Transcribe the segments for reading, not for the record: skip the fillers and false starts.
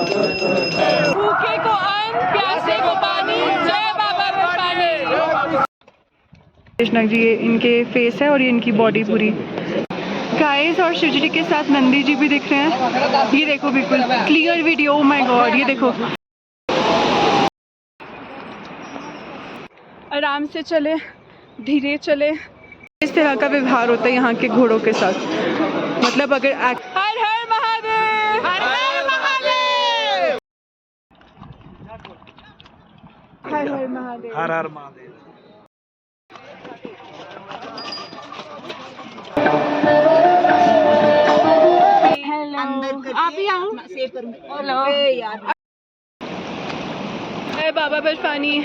भूखे को अन्न, प्यासे को पानी, जय बाबा बर्फानी। कृष्ण जी, ये इनके फेस है और ये इनकी बॉडी पूरी। गाइस और शिव जी के साथ नंदी जी भी दिख रहे हैं। ये देखो बिल्कुल clear video. Oh my God, ये देखो। आराम से चले, धीरे चले। इस तरह का व्यवहार होता है यहाँ के घोड़ों के साथ। मतलब अगर हर हर महादेव, हर हर महादेव, हर हर महादेव, हर हर महादेव। हेलो, आप ही आओ। हेलो यार, Baba Barfani.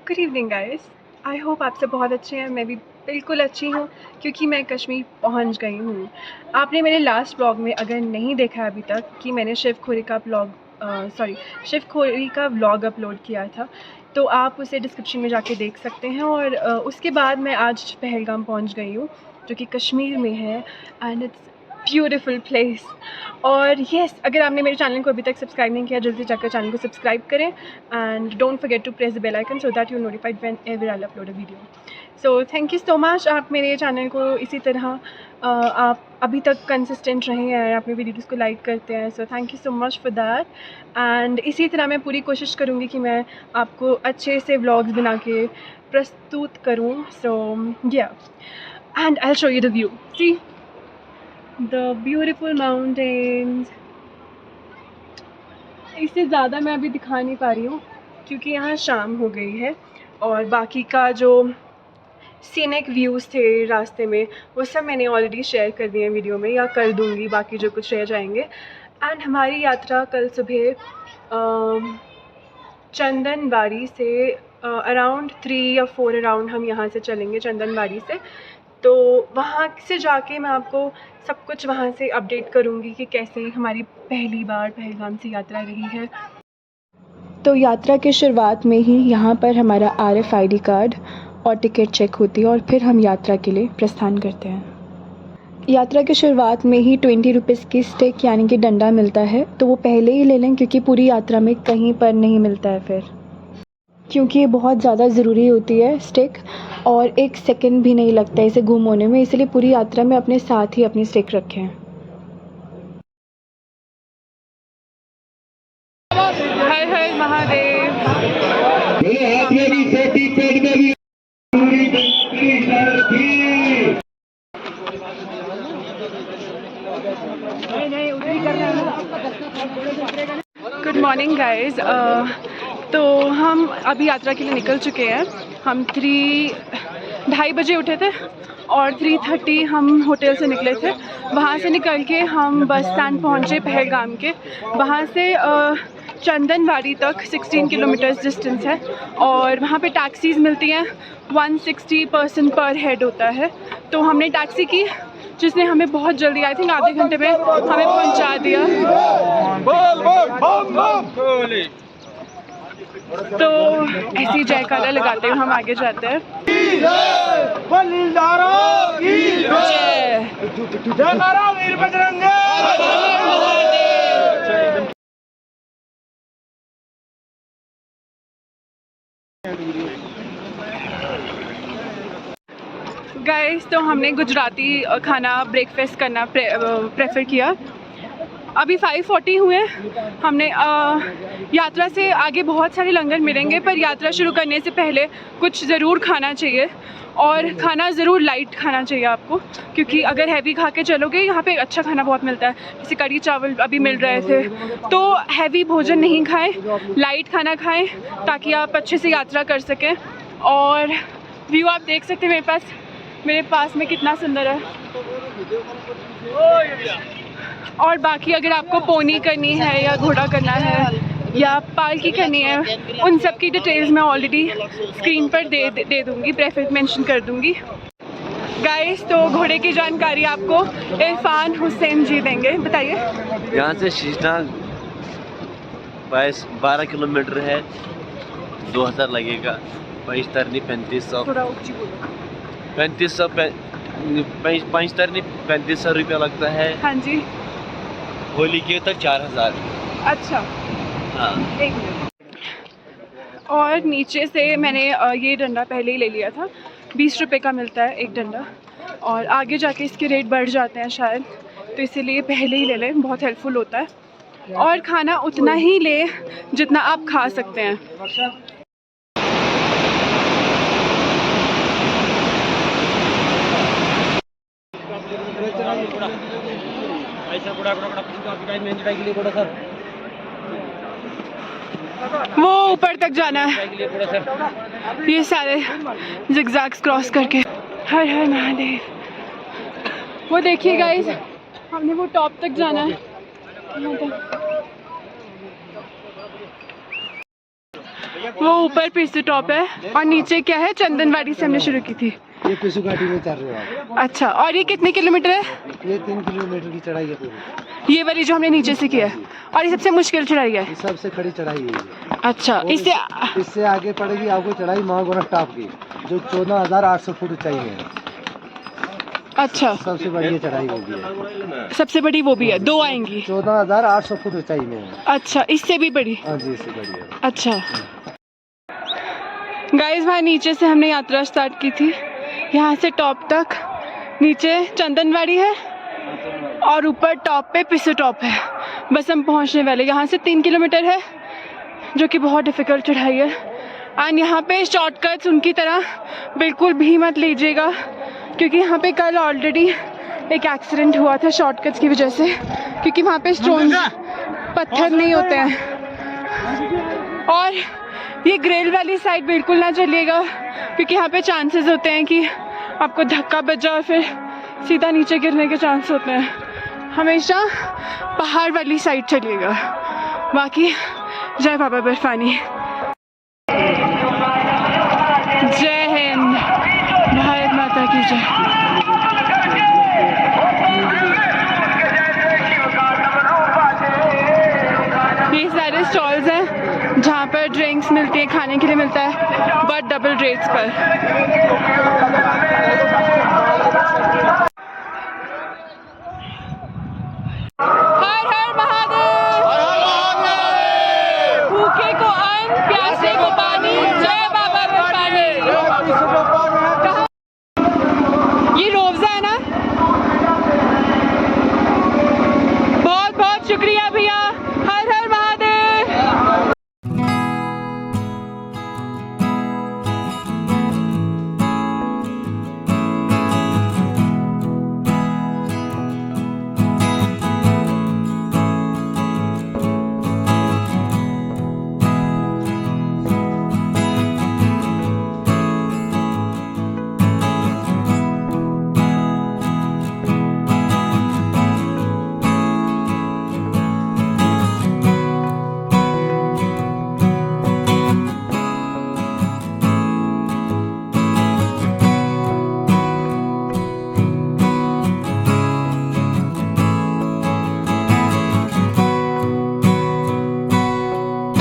Good evening guys, I hope आप सब बहुत अच्छे हैं। मैं भी बिल्कुल अच्छी हूँ क्योंकि मैं कश्मीर पहुँच गई हूँ। आपने मेरे लास्ट ब्लॉग में अगर नहीं देखा अभी तक कि मैंने शिवखोरी का व्लॉग अपलोड किया था, तो आप उसे डिस्क्रिप्शन में जाके देख सकते हैं। और उसके बाद मैं आज पहलगाम पहुँच गई हूँ जो कि कश्मीर में है, एंड इट्स ब्यूटीफुल प्लेस। और येस, अगर आपने मेरे चैनल को अभी तक सब्सक्राइब नहीं किया, जल्दी जाकर चैनल को सब्सक्राइब करें and don't forget to press the bell icon so that you notified whenever I upload a video. So thank you so much. आप मेरे चैनल को इसी तरह आप अभी तक कंसिस्टेंट रहे हैं, आप मेरी वीडियोज़ को लाइक करते हैं, सो thank you so much for that. And इसी तरह मैं पूरी कोशिश करूँगी कि मैं आपको अच्छे से व्लॉग्स बना के प्रस्तुत करूँ। So yeah, and I will show you the view. See the beautiful mountains। इससे ज़्यादा मैं अभी दिखा नहीं पा रही हूँ क्योंकि यहाँ शाम हो गई है, और बाकी का जो सीनिक व्यूज़ थे रास्ते में वो सब मैंने ऑलरेडी शेयर कर दिए हैं वीडियो में, या कर दूँगी, बाकी जो कुछ रह जाएंगे। एंड हमारी यात्रा कल सुबह चंदनबाड़ी से अराउंड 3 या 4 अराउंड हम यहाँ से चलेंगे चंदनबाड़ी से। तो वहाँ से जाके मैं आपको सब कुछ वहाँ से अपडेट करूँगी कि कैसे हमारी पहली बार पहलगाम से यात्रा रही है। तो यात्रा की शुरुआत में ही यहाँ पर हमारा RFID कार्ड और टिकट चेक होती है और फिर हम यात्रा के लिए प्रस्थान करते हैं। यात्रा की शुरुआत में ही 20 रुपीज़ की स्टिक यानी कि डंडा मिलता है, तो वो पहले ही ले लें क्योंकि पूरी यात्रा में कहीं पर नहीं मिलता है फिर, क्योंकि ये बहुत ज़्यादा ज़रूरी होती है स्टिक, और 1 सेकंड भी नहीं लगता है इसे गुम होने में, इसलिए पूरी यात्रा में अपने साथ ही अपनी स्टिक रखें। Har Har Mahadev. Good morning guys. तो हम अभी यात्रा के लिए निकल चुके हैं। हम 2:30 बजे उठे थे और 3:30 हम होटल से निकले थे। वहाँ से निकल के हम बस स्टैंड पहुँचे पहलगाम के। वहाँ से चंदनबाड़ी तक 16 किलोमीटर्स डिस्टेंस है, और वहाँ पे टैक्सीज़ मिलती हैं। 160 पर्सन पर हेड होता है। तो हमने टैक्सी की जिसने हमें बहुत जल्दी, आई थिंक आधे घंटे में हमें पहुँचा दिया। तो ऐसी जयकारा लगाते हुए हम आगे जाते हैं। गाइस, तो हमने गुजराती खाना ब्रेकफास्ट करना प्रेफर किया। अभी 5:40 हुए। हमने यात्रा से आगे बहुत सारे लंगर मिलेंगे, पर यात्रा शुरू करने से पहले कुछ ज़रूर खाना चाहिए, और खाना ज़रूर लाइट खाना चाहिए आपको, क्योंकि अगर हैवी खा के चलोगे, यहाँ पे अच्छा खाना बहुत मिलता है, जैसे कड़ी चावल अभी मिल रहे थे। तो हैवी भोजन नहीं खाएं, लाइट खाना खाएं ताकि आप अच्छे से यात्रा कर सकें। और व्यू आप देख सकते हैं मेरे पास में कितना सुंदर है। और बाकी अगर आपको पोनी करनी है या घोड़ा करना है या पालकी करनी है, उन सब की डिटेल्स मैं ऑलरेडी स्क्रीन पर दे दूँगी, प्रेफर मेंशन कर दूँगी। गाइस, तो घोड़े की जानकारी आपको इरफान हुसैन जी देंगे। बताइए। यहाँ से शीशनाग 12 किलोमीटर है, 2000 लगेगा। 22 तरनी 3500। थोड़ा ऊँची बोलो। ₹3500 रुपया लगता है। हाँ जी। होली के तक 4000। अच्छा, हाँ। एक मिनट। और नीचे से मैंने ये डंडा पहले ही ले लिया था, 20 रुपये का मिलता है एक डंडा, और आगे जाके इसके रेट बढ़ जाते हैं शायद, तो इसीलिए पहले ही ले लें, बहुत हेल्पफुल होता है। और खाना उतना ही ले जितना आप खा सकते हैं। वो ऊपर तक जाना है, ये सारे जिगजैग्स क्रॉस करके। हर हर महादेव। वो देखिए गाइस, हमने वो टॉप तक जाना है। वो ऊपर पिसू टॉप है, और नीचे क्या है, चंदनवाड़ी से हमने शुरू की थी। ये पिसू घाटी में चल रहे हो आप। अच्छा, और ये कितने किलोमीटर है? ये 3 किलोमीटर की चढ़ाई है पूरी। ये वाली जो हमने नीचे से किया है, और ये सबसे मुश्किल चढ़ाई है। ये सबसे खड़ी चढ़ाई है ये। अच्छा, इससे आगे पड़ेगी आपको चढ़ाई महागोना टॉप की, जो 14,800 फुट ऊंचाई में है। अच्छा, सबसे बड़ी चढ़ाई वो भी है। सबसे बड़ी वो भी है, दो आएंगी। 14,800 फुट ऊंचाई में है। अच्छा, इससे भी बड़ी? हाँ जी, इससे बड़ी है। अच्छा गाइस, वहाँ नीचे से हमने यात्रा स्टार्ट की थी, यहाँ से टॉप तक। नीचे चंदनवाड़ी है और ऊपर टॉप पे पिसू टॉप है। बस हम पहुँचने वाले। यहाँ से 3 किलोमीटर है, जो कि बहुत डिफ़िकल्ट चढ़ाई है। एंड यहाँ पे शॉर्टकट्स उनकी तरह बिल्कुल भी मत लीजिएगा, क्योंकि यहाँ पे कल ऑलरेडी एक एक्सीडेंट हुआ था शॉर्टकट्स की वजह से, क्योंकि वहाँ पे स्टोन पत्थर नहीं होते हैं। और ये ग्रिल वाली साइड बिल्कुल ना चलिएगा, क्योंकि यहाँ पे चांसेस होते हैं कि आपको धक्का बच जाए और फिर सीधा नीचे गिरने के चांस होते हैं। हमेशा पहाड़ वाली साइड चलिएगा। बाकी जय बाबा बर्फानी, जय हिंद, भारत माता की जय। ये सारे स्टॉल्स हैं जहाँ पर ड्रिंक्स मिलती है, खाने के लिए मिलता है, बट डबल रेट्स पर। हर हर महादेव, भूखे को अन्न, प्यासे को पानी, जय बाबा बर्फानी। ये रोज़ा है ना? बहुत बहुत शुक्रिया भैया। हर हर महादेव।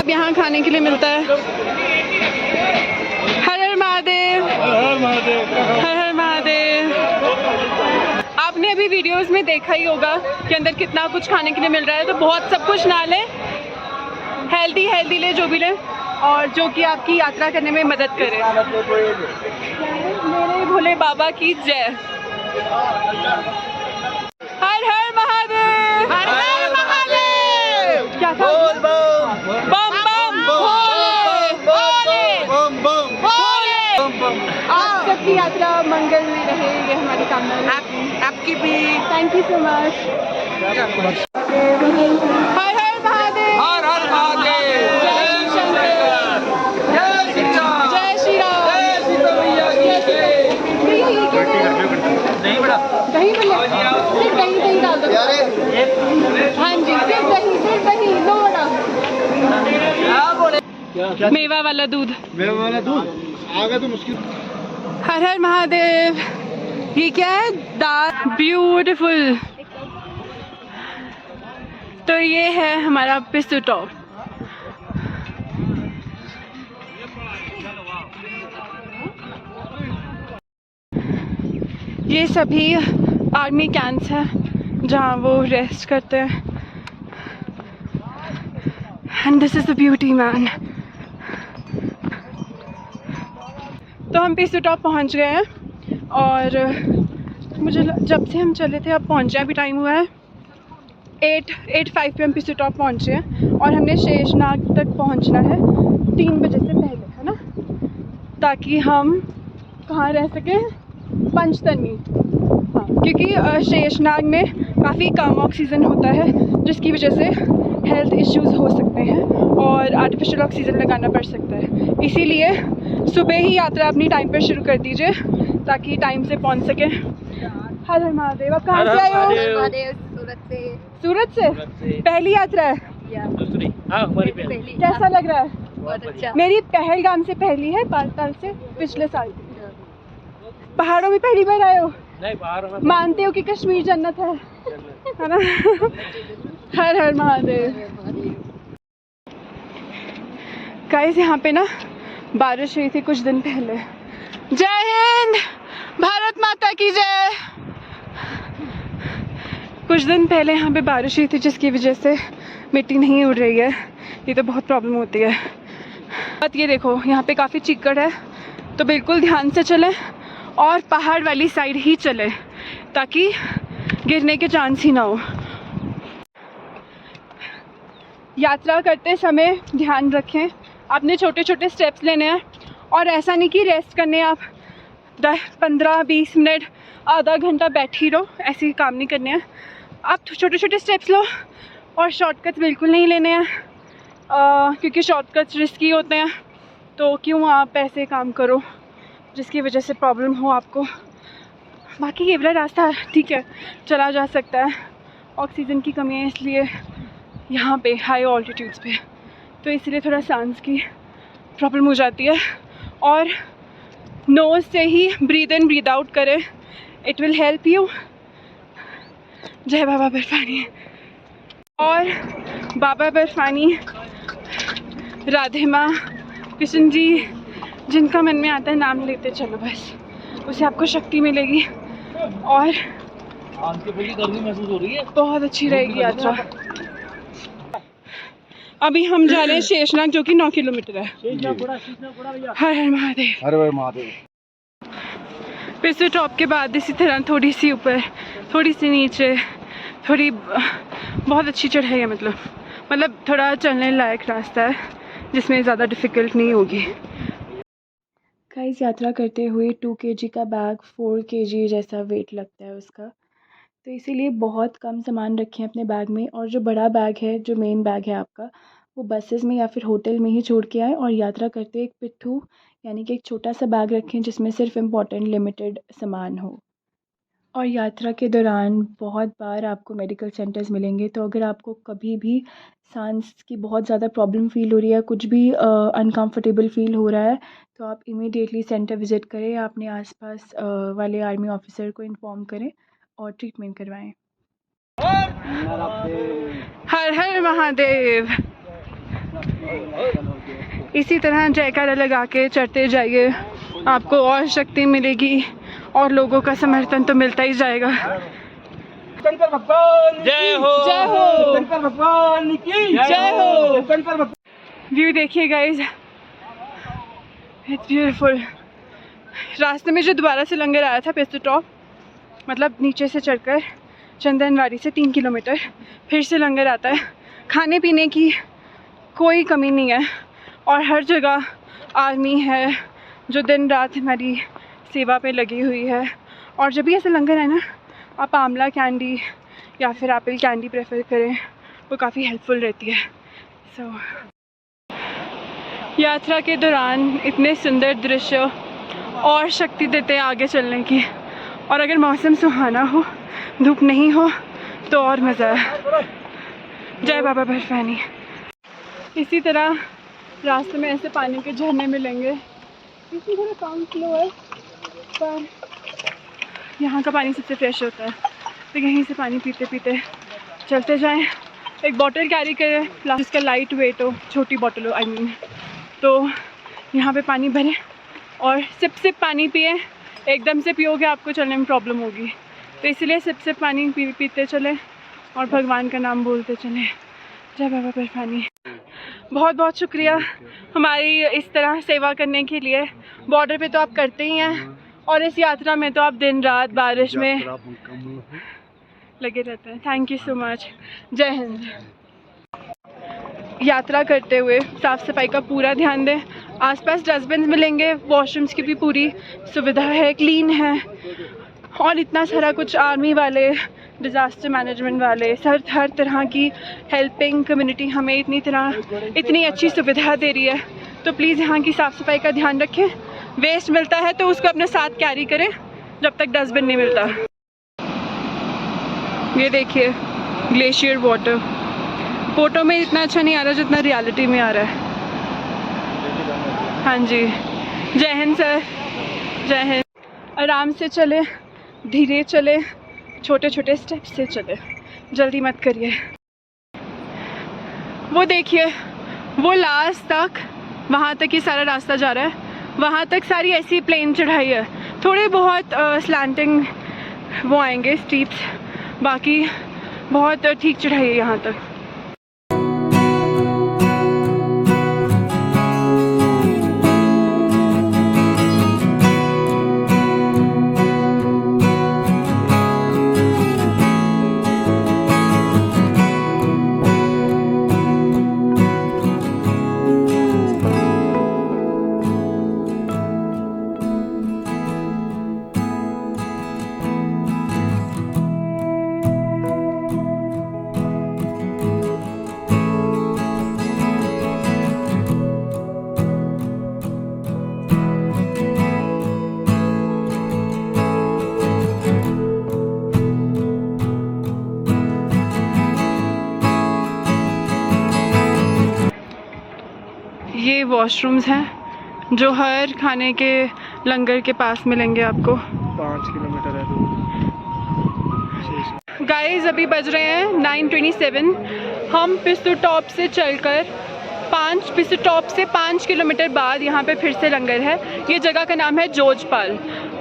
यहाँ खाने के लिए मिलता है। हर हर महादेव, हर हर महादेव। आपने अभी वीडियोस में देखा ही होगा कि अंदर कितना कुछ खाने के लिए मिल रहा है, तो बहुत सब कुछ ना लें, हेल्दी ले जो भी लें, और जो कि आपकी यात्रा करने में मदद करे। मेरे भोले बाबा की जय। हर हर महादेव, हर हर महादेव। क्या था? बम बम भोले, आप सबकी यात्रा मंगल में रहे, ये हमारी कामना है। आपकी भी। Thank you so much. Har Har Mahadev, Har Har Mahadev. जय श्री शंकर, जय श्री राम, जय श्री राम, जय सीता मैया की जय। दही बड़ा, दही बड़ा, सिर्फ दही डाल दो। हाँ जी, सिर्फ दही, नो बड़ा। मेवा वाला दूध, आगे तो मुश्किल। हर हर महादेव। ये क्या है? दाल, ब्यूटीफुल। तो ये है हमारा पिसू टॉप। ये सभी आर्मी कैंप्स हैं जहाँ वो रेस्ट करते हैं। And this is the beauty man. तो हम पिसू टॉप पहुँच गए हैं और मुझे जब से हम चले थे अब पहुँचे, अभी टाइम हुआ है 8:05 पे हम पिसू टॉप पहुँचे हैं और हमने शेषनाग तक पहुँचना है 3 बजे से पहले, है ना, ताकि हम कहाँ रह सकें, पंचतनी। हाँ, क्योंकि शेषनाग में काफ़ी कम ऑक्सीजन होता है जिसकी वजह से हेल्थ इश्यूज़ हो सकते हैं और आर्टिफिशियल ऑक्सीजन लगाना पड़ सकता है। इसीलिए सुबह ही यात्रा अपनी टाइम पर शुरू कर दीजिए ताकि टाइम से पहुंच सकें। हर हर महादेव। आप कहाँ से आए हो? सूरत से। पहली यात्रा है? दूसरी। हाँ, हमारी पहली। कैसा लग रहा है? बहुत अच्छा। मेरी पहलगाम से पहली है, पाताल से पिछले साल। पहाड़ों में पहली बार आए हो? नहीं, बाहर मानते हो कि कश्मीर जन्नत है ना? हर हर महादेव। गाइस यहाँ पे ना बारिश हुई थी कुछ दिन पहले। जय हिंद, भारत माता की जय। कुछ दिन पहले यहाँ पे बारिश हुई थी जिसकी वजह से मिट्टी नहीं उड़ रही है। ये तो बहुत प्रॉब्लम होती है। बात ये देखो, यहाँ पे काफ़ी चिक्कड़ है तो बिल्कुल ध्यान से चलें और पहाड़ वाली साइड ही चलें ताकि गिरने के चांस ही ना हो। यात्रा करते समय ध्यान रखें, आपने छोटे छोटे स्टेप्स लेने हैं और ऐसा नहीं कि रेस्ट करने आप 10-15-20 मिनट आधा घंटा बैठ ही रहो, ऐसे काम नहीं करने हैं। आप छोटे छोटे स्टेप्स लो और शॉर्टकट्स बिल्कुल नहीं लेने हैं क्योंकि शॉर्टकट्स रिस्की होते हैं। तो क्यों आप ऐसे काम करो जिसकी वजह से प्रॉब्लम हो आपको। बाकी ये वाला रास्ता ठीक है, चला जा सकता है। ऑक्सीजन की कमी है इसलिए यहाँ पे हाई ऑल्टीट्यूड्स पे, तो इसलिए थोड़ा सांस की प्रॉब्लम हो जाती है। और नोज़ से ही ब्रीद इन ब्रीद आउट करें, इट विल हेल्प यू। जय बाबा बर्फानी। और बाबा बर्फानी, राधे माँ, कृष्ण जी, जिनका मन में आता है नाम लेते चलो, बस उससे आपको शक्ति मिलेगी और गर्मी महसूस हो रही है। बहुत अच्छी रहेगी यात्रा। अभी हम जा रहे हैं शेषनाग जो कि 9 किलोमीटर है। हर हर महादेव। हर हर महादेव। पिसू टॉप के बाद इसी तरह थोड़ी सी ऊपर, थोड़ी सी नीचे, थोड़ी बहुत अच्छी चढ़ाई है। मतलब थोड़ा चलने लायक रास्ता है जिसमें ज़्यादा डिफ़िकल्ट नहीं होगी। गाइस, यात्रा करते हुए 2 kg का बैग 4 kg जैसा वेट लगता है उसका, तो इसीलिए बहुत कम सामान रखें अपने बैग में। और जो बड़ा बैग है, जो मेन बैग है आपका, वो बसेस में या फिर होटल में ही छोड़ के आएँ। और यात्रा करते एक पिट्ठू यानी कि एक छोटा सा बैग रखें जिसमें सिर्फ इम्पॉर्टेंट लिमिटेड सामान हो। और यात्रा के दौरान बहुत बार आपको मेडिकल सेंटर्स मिलेंगे, तो अगर आपको कभी भी सांस की बहुत ज़्यादा प्रॉब्लम फ़ील हो रही है, कुछ भी अनकंफर्टेबल फ़ील हो रहा है, तो आप इमीडिएटली सेंटर विज़िट करें या अपने आसपास वाले आर्मी ऑफिसर को इन्फॉर्म करें और ट्रीटमेंट करवाएं। हर हर महादेव। इसी तरह जयकारा लगा के चढ़ते जाइए, आपको और शक्ति मिलेगी और लोगों का समर्थन तो मिलता ही जाएगा। जय हो, जय हो, भगवान की जय हो। व्यू देखिए गाइस, इट्स ब्यूटीफुल। रास्ते में जो दोबारा से लंगर आया था पिसू टॉप, मतलब नीचे से चढ़कर चंदनवाड़ी से 3 किलोमीटर फिर से लंगर आता है। खाने पीने की कोई कमी नहीं है और हर जगह आर्मी है जो दिन रात हमारी सेवा पे लगी हुई है। और जब भी ऐसा लंगर है ना, आप आंवला कैंडी या फिर एप्पल कैंडी प्रेफर करें, वो काफ़ी हेल्पफुल रहती है। यात्रा के दौरान इतने सुंदर दृश्य और शक्ति देते हैं आगे चलने की। और अगर मौसम सुहाना हो, धूप नहीं हो, तो और मज़ा है। जय बाबा बर्फानी। इसी तरह रास्ते में ऐसे पानी के झरने मिलेंगे। इसमें थोड़ा कम फ्लो है पर यहाँ का पानी सबसे फ्रेश होता है, तो यहीं से पानी पीते पीते चलते जाएं। एक बॉटल कैरी करें जिसका लाइट वेट हो, छोटी बॉटल हो तो यहाँ पे पानी भरें और सिप सिप पानी पिए एकदम से पियोगे आपको चलने में प्रॉब्लम होगी, तो इसलिए सिप सिप पानी पीते चले और भगवान का नाम बोलते चले। जय बाबा बर्फानी। बहुत बहुत शुक्रिया हमारी इस तरह सेवा करने के लिए। बॉर्डर पे तो आप करते ही हैं और इस यात्रा में तो आप दिन रात बारिश में लगे रहते हैं। Thank you so much. जय हिंद। यात्रा करते हुए साफ़ सफाई का पूरा ध्यान दें। आसपास डस्टबिन मिलेंगे, वॉशरूम्स की भी पूरी सुविधा है, क्लीन है, और इतना सारा कुछ आर्मी वाले, डिज़ास्टर मैनेजमेंट वाले, हर तरह की हेल्पिंग कम्युनिटी हमें इतनी अच्छी सुविधा दे रही है। तो प्लीज़ यहाँ की साफ़ सफाई का ध्यान रखें। वेस्ट मिलता है तो उसको अपने साथ कैरी करें जब तक डस्टबिन नहीं मिलता। ये देखिए ग्लेशियर वाटर, फ़ोटो में इतना अच्छा नहीं आ रहा जितना रियलिटी में आ रहा है। हाँ जी, जय हिंद सर, जय हिंद। आराम से चले, धीरे चले, छोटे छोटे स्टेप से चले, जल्दी मत करिए। वो देखिए, वो लास्ट तक, वहाँ तक ही सारा रास्ता जा रहा है। वहाँ तक सारी ऐसी प्लेन चढ़ाई है, थोड़े बहुत स्लैंटिंग वो आएंगे स्टीप्स, बाकी बहुत ठीक चढ़ाई है यहाँ तक। ये वॉशरूम्स हैं जो हर खाने के लंगर के पास मिलेंगे आपको। 5 किलोमीटर है दूर। गाइस अभी बज रहे हैं 9:27। हम पिस्तु टॉप से चलकर पिस्तु टॉप से 5 किलोमीटर बाद यहाँ पे फिर से लंगर है। ये जगह का नाम है जोजपाल,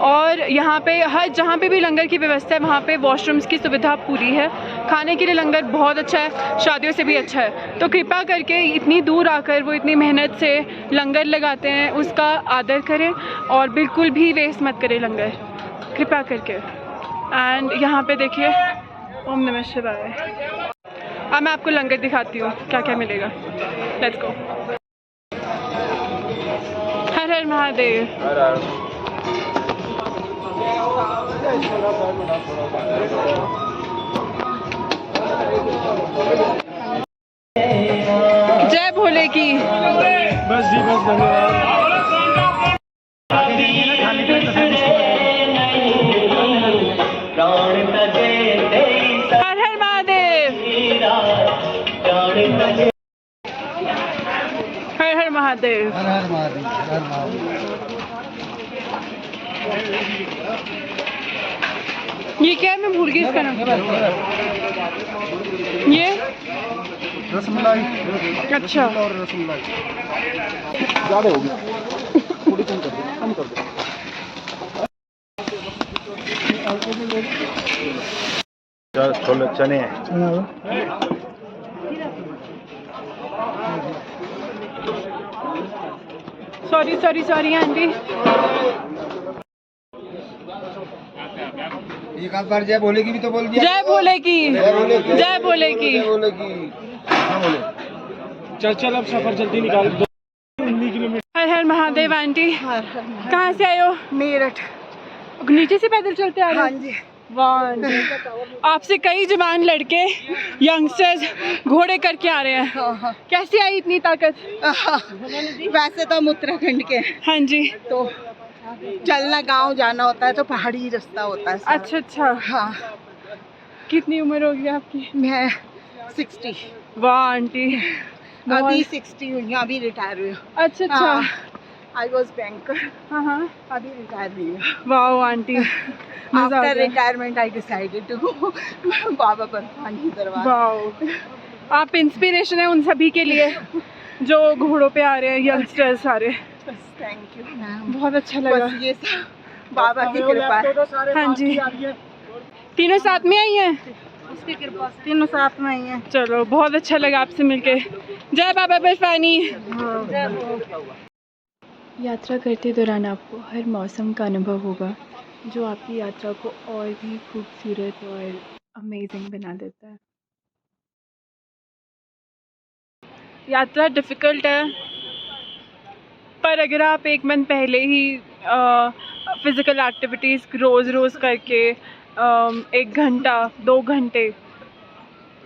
और यहाँ पे जहाँ पे भी लंगर की व्यवस्था है वहाँ पे वॉशरूम्स की सुविधा पूरी है। खाने के लिए लंगर बहुत अच्छा है, शादियों से भी अच्छा है। तो कृपा करके इतनी दूर आकर वो इतनी मेहनत से लंगर लगाते हैं, उसका आदर करें और बिल्कुल भी वेस्ट मत करें लंगर, कृपा करके। एंड यहाँ पे देखिए, ओम नमः शिवाय। अब मैं आपको लंगर दिखाती हूँ क्या क्या मिलेगा। Let's go. हर हर महादेव। जय भोले की। बस जी, बस धन्यवाद। हर हर महादेव। हर हर महादेव। हर हर महादेव, हर महादेव। ये क्या है, मैं भूल गई इसका नाम। ये रसमलाई। अच्छा, और रसमलाई ज़्यादा होगी, थोड़ी कम कर दो, कम कर दो। छोले चने हैं। Sorry aunty. एक आध बार जय भोले की भी तो बोल दिया। जय भोले की। जय भोले की। जय भोले की। जय भोले की। हाँ बोले। चल अब सफर जल्दी निकाल दो। हर हर महादेव। आंटी कहाँ से आए हो? मेरठ। नीचे से पैदल चलते आ रहे हो? हाँ जी। वाह, आपसे कई जवान लड़के यंगस्टर्स घोड़े करके आ रहे हैं। हाँ। कैसे आई इतनी ताकत? वैसे तो हम उत्तराखंड के, हाँ जी। तो चलना गांव जाना होता है तो पहाड़ी रास्ता होता है सारा। अच्छा। हाँ। कितनी उम्र होगी आपकी? मैं 60। वाह आंटी, अभी 60 हुई हूँ, अभी रिटायर हुई हूँ। अच्छा। I was banker. हाँ। अभी रिटायर हुई हूँ। वाह aunty. After retirement I decided to go Baba Barfani दरबार। वाह, आप इंस्पिरेशन है उन सभी के लिए जो घोड़ों पे आ रहे हैं, यंगस्टर्स आ रहे हैं। Thank you. बहुत अच्छा लगा। बस ये सब बाबा की कृपा है। हाँ जी, तीनों साथ में आई हैं। उसकी कृपा से तीनों साथ में ही हैं। चलो, बहुत अच्छा लगा आपसे मिलके। जय बाबा बर्फानी। यात्रा करते दौरान आपको हर मौसम का अनुभव होगा, जो आपकी यात्रा को और भी खूबसूरत और अमेजिंग बना देता है। यात्रा डिफ़िकल्ट है, पर अगर आप एक मंथ पहले ही फ़िज़िकल एक्टिविटीज़ रोज़ करके 1 घंटा 2 घंटे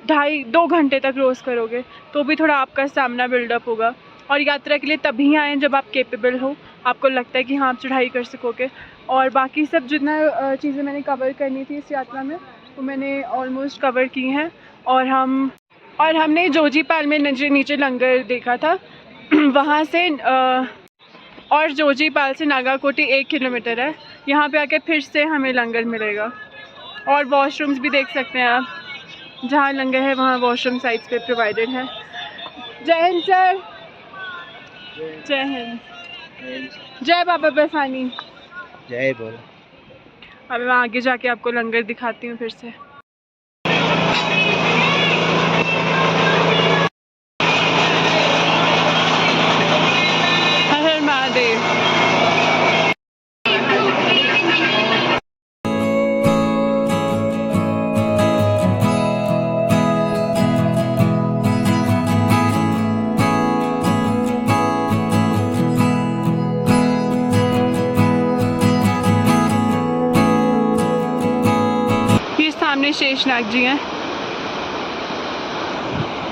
2.5 घंटे तक रोज़ करोगे तो भी थोड़ा आपका स्टैमिना बिल्डअप होगा। और यात्रा के लिए तभी आएँ जब आप कैपेबल हो, आपको लगता है कि हाँ आप चढ़ाई कर सकोगे। और बाकी सब जितना चीज़ें मैंने कवर करनी थी इस यात्रा में वो मैंने ऑलमोस्ट कवर की हैं। और हमने जोजीपाल में नीचे लंगर देखा था वहाँ से और जोजीपाल से नागाकोटी 1 किलोमीटर है। यहाँ पे आके फिर से हमें लंगर मिलेगा और वॉशरूम्स भी देख सकते हैं आप, जहाँ लंगर है वहाँ वॉशरूम साइट्स पे प्रोवाइडेड है। जय हिंद सर। जय हिंद। जय बाबा बर्फानी। जय बोल। अब मैं आगे जाके आपको लंगर दिखाती हूँ फिर से। हर हर महादेव। सामने शेषनाग जी हैं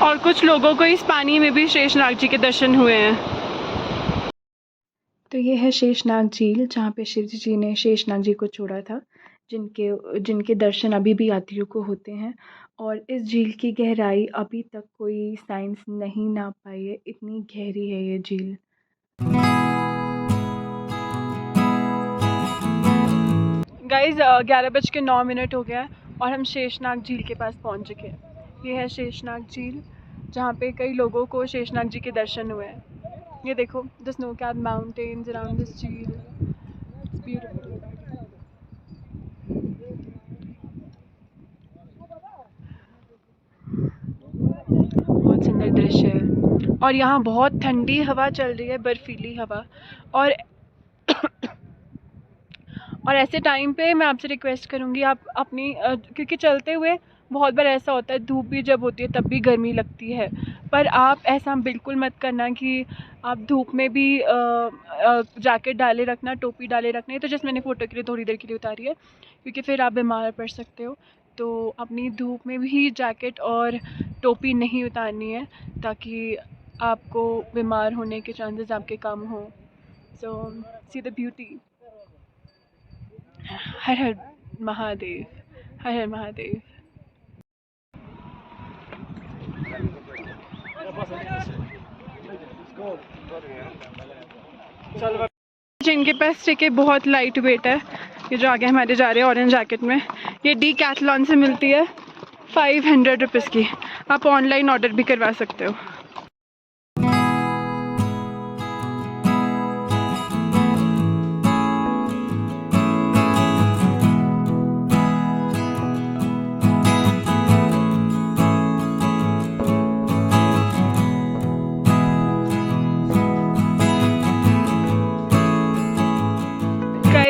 और कुछ लोगों को इस पानी में भी शेषनाग जी के दर्शन हुए हैं। तो ये है शेषनाग झील, जहाँ पे शिव जी ने शेषनाग जी को छोड़ा था, जिनके दर्शन अभी भी यात्रियों को होते हैं। और इस झील की गहराई अभी तक कोई साइंस नहीं नाप पाई है, इतनी गहरी है ये झील। गाइज़ 11:09 हो गया है और हम शेषनाग झील के पास पहुंच चुके हैं। ये है शेषनाग झील, जहाँ पे कई लोगों को शेषनाग जी के दर्शन हुए हैं। ये देखो, the snow capped mountains around this झील, इट्स ब्यूटीफुल। बहुत सुंदर दृश्य है और यहाँ बहुत ठंडी हवा चल रही है, बर्फीली हवा। और ऐसे टाइम पे मैं आपसे रिक्वेस्ट करूँगी आप अपनी क्योंकि चलते हुए बहुत बार ऐसा होता है, धूप भी जब होती है तब भी गर्मी लगती है, पर आप ऐसा बिल्कुल मत करना कि आप धूप में भी जैकेट डाले रखना, टोपी डाले रखना। ये तो जस्ट मैंने फ़ोटो के लिए थोड़ी देर के लिए उतारी है, क्योंकि फिर आप बीमार पड़ सकते हो। तो अपनी धूप में भी जैकेट और टोपी नहीं उतारनी है, ताकि आपको बीमार होने के चांसेस आपके कम हों। सो सी द ब्यूटी। हर हर महादेव, हर हर महादेव। जिनके पास टिकट बहुत लाइट वेट है, ये जो आगे हमारे जा रहे हैं ऑरेंज जैकेट में, ये डीकैथलॉन से मिलती है 500 रुपीज़ की। आप ऑनलाइन ऑर्डर भी करवा सकते हो।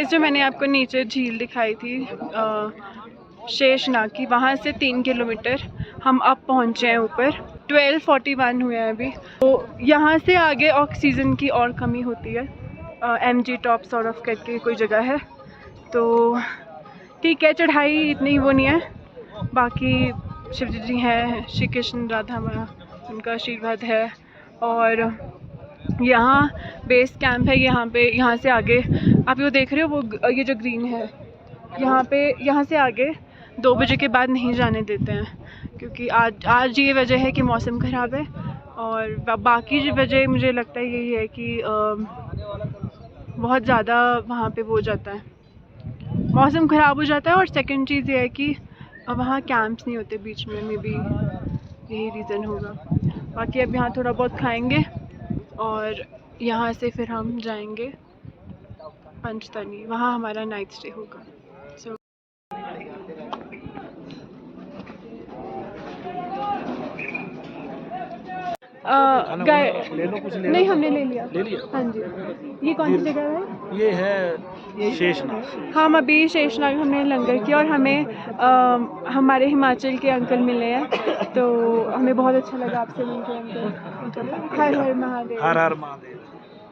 जो मैंने आपको नीचे झील दिखाई थी शेषनाग की, वहाँ से 3 किलोमीटर हम अब पहुँचे हैं ऊपर। 12:41 हुए हैं अभी। तो यहाँ से आगे ऑक्सीजन की और कमी होती है। MG टॉप सॉर्ट ऑफ करके कोई जगह है, तो ठीक है, चढ़ाई इतनी वो नहीं है। बाकी शिव जी हैं, श्री कृष्ण, राधा माँ, उनका आशीर्वाद है। और यहाँ बेस कैंप है, यहाँ से आगे आप जो देख रहे हो वो ये जो ग्रीन है, यहाँ से आगे 2 बजे के बाद नहीं जाने देते हैं, क्योंकि आज ये वजह है कि मौसम ख़राब है। और बाकी जो वजह मुझे लगता है यही है कि बहुत ज़्यादा वहाँ पे वो हो जाता है, मौसम ख़राब हो जाता है। और सेकंड चीज़ ये है कि वहाँ कैंप्स नहीं होते बीच में, मे बी यही रीज़न होगा। बाकी अब यहाँ थोड़ा बहुत खाएंगे और यहाँ से फिर हम जाएंगे पंचतनी, वहाँ हमारा नाइट स्टे होगा। सो ले लो कुछ नहीं, हमने ले लिया। ले लिया। हाँ जी। ये कौन सी जगह है? ये है शेषनाग। हम अभी शेषनाग हमने लंगर किया और हमें हमारे हिमाचल के अंकल मिले हैं, तो हमें बहुत अच्छा लगा आपसे मिलकर अंकल। हर हर महादेव। हर हर महादेव।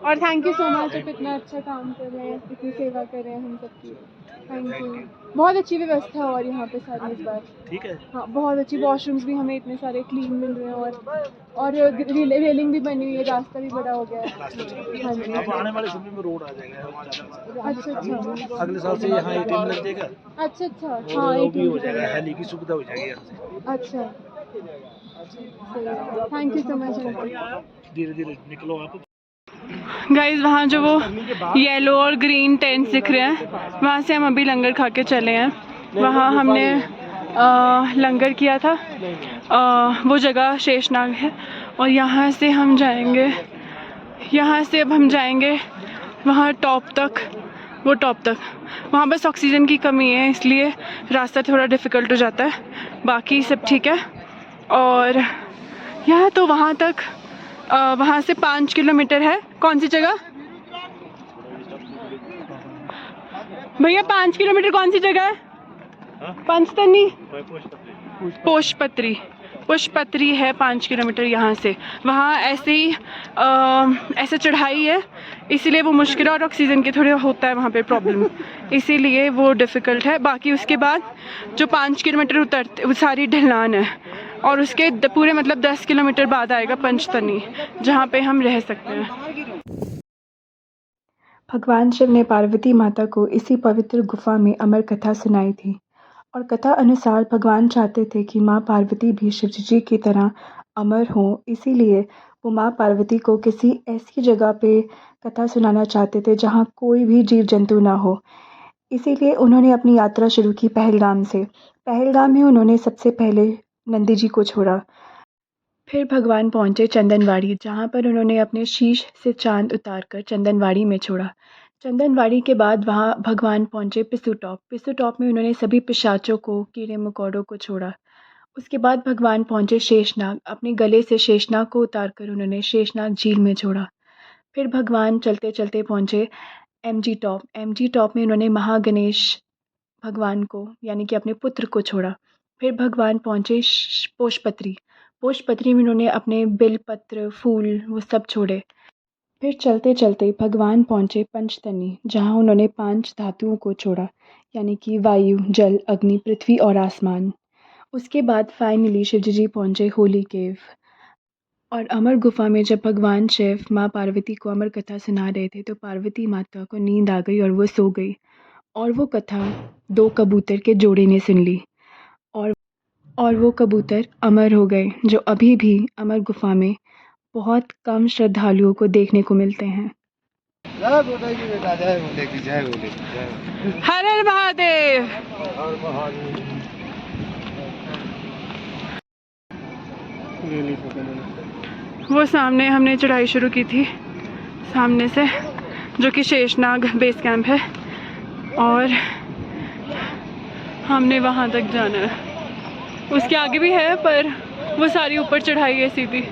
और थैंक यू सो मच, आप इतना अच्छा काम कर रहे हैं, इतनी सेवा कर रहे हैं हम सबकी। Thank you. बहुत अच्छी व्यवस्था है और यहाँ पे सारी इस बार। ठीक है। हाँ, बहुत अच्छी। वॉशरूम्स भी हमें इतने सारे क्लीन मिल रहे हैं और रेलिंग भी बनी हुई है, रास्ता भी बड़ा हो गया है। हाँ जी। अब आने वाले समय में रोड आ जाएगा। अच्छा अच्छा। अगले साल से यहाँ एटीएम लग जाएगा। अच्छा अच्छा। और हाँ, वो भी हो ATM जाएगा, हेली की सुविधा हो जाएगी यहाँ से। अच्छा, thank you so much uncle. धीरे धीरे निकलो आप। गाइज, वहाँ जो वो येलो और ग्रीन टेंट दिख रहे हैं, वहाँ से हम अभी लंगर खा के चले हैं। वहाँ हमने लंगर किया था। वो जगह शेषनाग है और यहाँ से हम जाएंगे, यहाँ से अब हम जाएंगे वहाँ टॉप तक, वो टॉप तक। वहाँ बस ऑक्सीजन की कमी है, इसलिए रास्ता थोड़ा डिफ़िकल्ट हो जाता है, बाकी सब ठीक है। और यहाँ तो वहाँ तक वहाँ से 5 किलोमीटर है। कौन सी जगह भैया? 5 किलोमीटर कौन सी जगह है? पंचतनी, पुष्पत्री है 5 किलोमीटर यहाँ से। वहाँ ऐसे ही ऐसे चढ़ाई है, इसीलिए वो मुश्किल है और ऑक्सीजन की थोड़ी होता है वहाँ पे प्रॉब्लम, इसीलिए वो डिफ़िकल्ट है। बाकी उसके बाद जो 5 किलोमीटर उतरते वो सारी ढलान है और उसके पूरे मतलब 10 किलोमीटर बाद आएगा पंचतनी, जहाँ पे हम रह सकते हैं। भगवान शिव ने पार्वती माता को इसी पवित्र गुफा में अमर कथा सुनाई थी और कथा अनुसार भगवान चाहते थे कि माँ पार्वती भी शिव जी की तरह अमर हों, इसीलिए वो माँ पार्वती को किसी ऐसी जगह पे कथा सुनाना चाहते थे जहाँ कोई भी जीव जंतु ना हो। इसीलिए उन्होंने अपनी यात्रा शुरू की पहलगाम से। पहलगाम में उन्होंने सबसे पहले नंदी जी को छोड़ा। फिर भगवान पहुँचे चंदनवाड़ी, जहाँ पर उन्होंने अपने शीश से चांद उतारकर चंदनवाड़ी में छोड़ा। चंदनवाड़ी के बाद वहाँ भगवान पहुँचे पिसू टॉप। पिसू टॉप में उन्होंने सभी पिशाचों को, कीड़े मकोड़ों को छोड़ा। उसके बाद भगवान पहुँचे शेषनाग। अपने गले से शेषनाग को उतारकर उन्होंने शेषनाग झील में छोड़ा। फिर भगवान चलते चलते पहुँचे MG टॉप। MG टॉप में उन्होंने महागणेश भगवान को यानी कि अपने पुत्र को छोड़ा। फिर भगवान पहुँचे पोषपत्री। पोषपत्री में उन्होंने अपने बिलपत्र, फूल वो सब छोड़े। फिर चलते चलते भगवान पहुँचे पंचतनी, जहाँ उन्होंने 5 धातुओं को छोड़ा, यानी कि वायु, जल, अग्नि, पृथ्वी और आसमान। उसके बाद फाइनली शिवजी जी पहुँचे होली केव। और अमर गुफा में जब भगवान शिव माँ पार्वती को अमर कथा सुना रहे थे, तो पार्वती माता को नींद आ गई और वो सो गई। और वो कथा 2 कबूतर के जोड़े ने सुन ली और वो कबूतर अमर हो गए, जो अभी भी अमर गुफा में बहुत कम श्रद्धालुओं को देखने को मिलते हैं। जय बोले की बेटा, जय बोले की, जय बोले की, जय। हर हर महादेव। हर महादेव। वो सामने हमने चढ़ाई शुरू की थी सामने से, जो कि शेषनाग बेस कैंप है, और हमने वहाँ तक जाना है। उसके आगे भी है पर वो सारी ऊपर चढ़ाई है सीधी।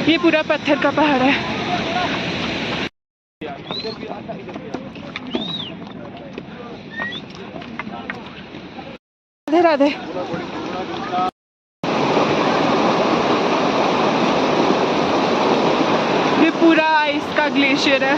ये पूरा पत्थर का पहाड़ है। राधे राधे। ये पूरा आइस का ग्लेशियर है।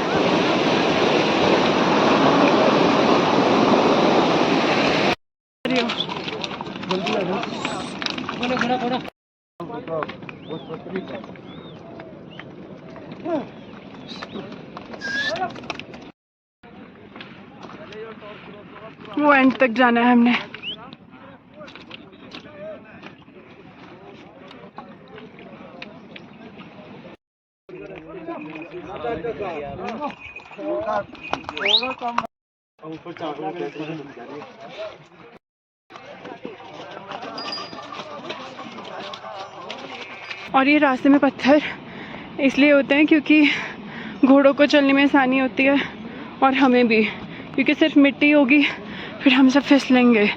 वो एंड तक जाना है हमने। और ये रास्ते में पत्थर इसलिए होते हैं क्योंकि घोड़ों को चलने में आसानी होती है और हमें भी, क्योंकि सिर्फ मिट्टी होगी फिर हम सब फिसलेंगे।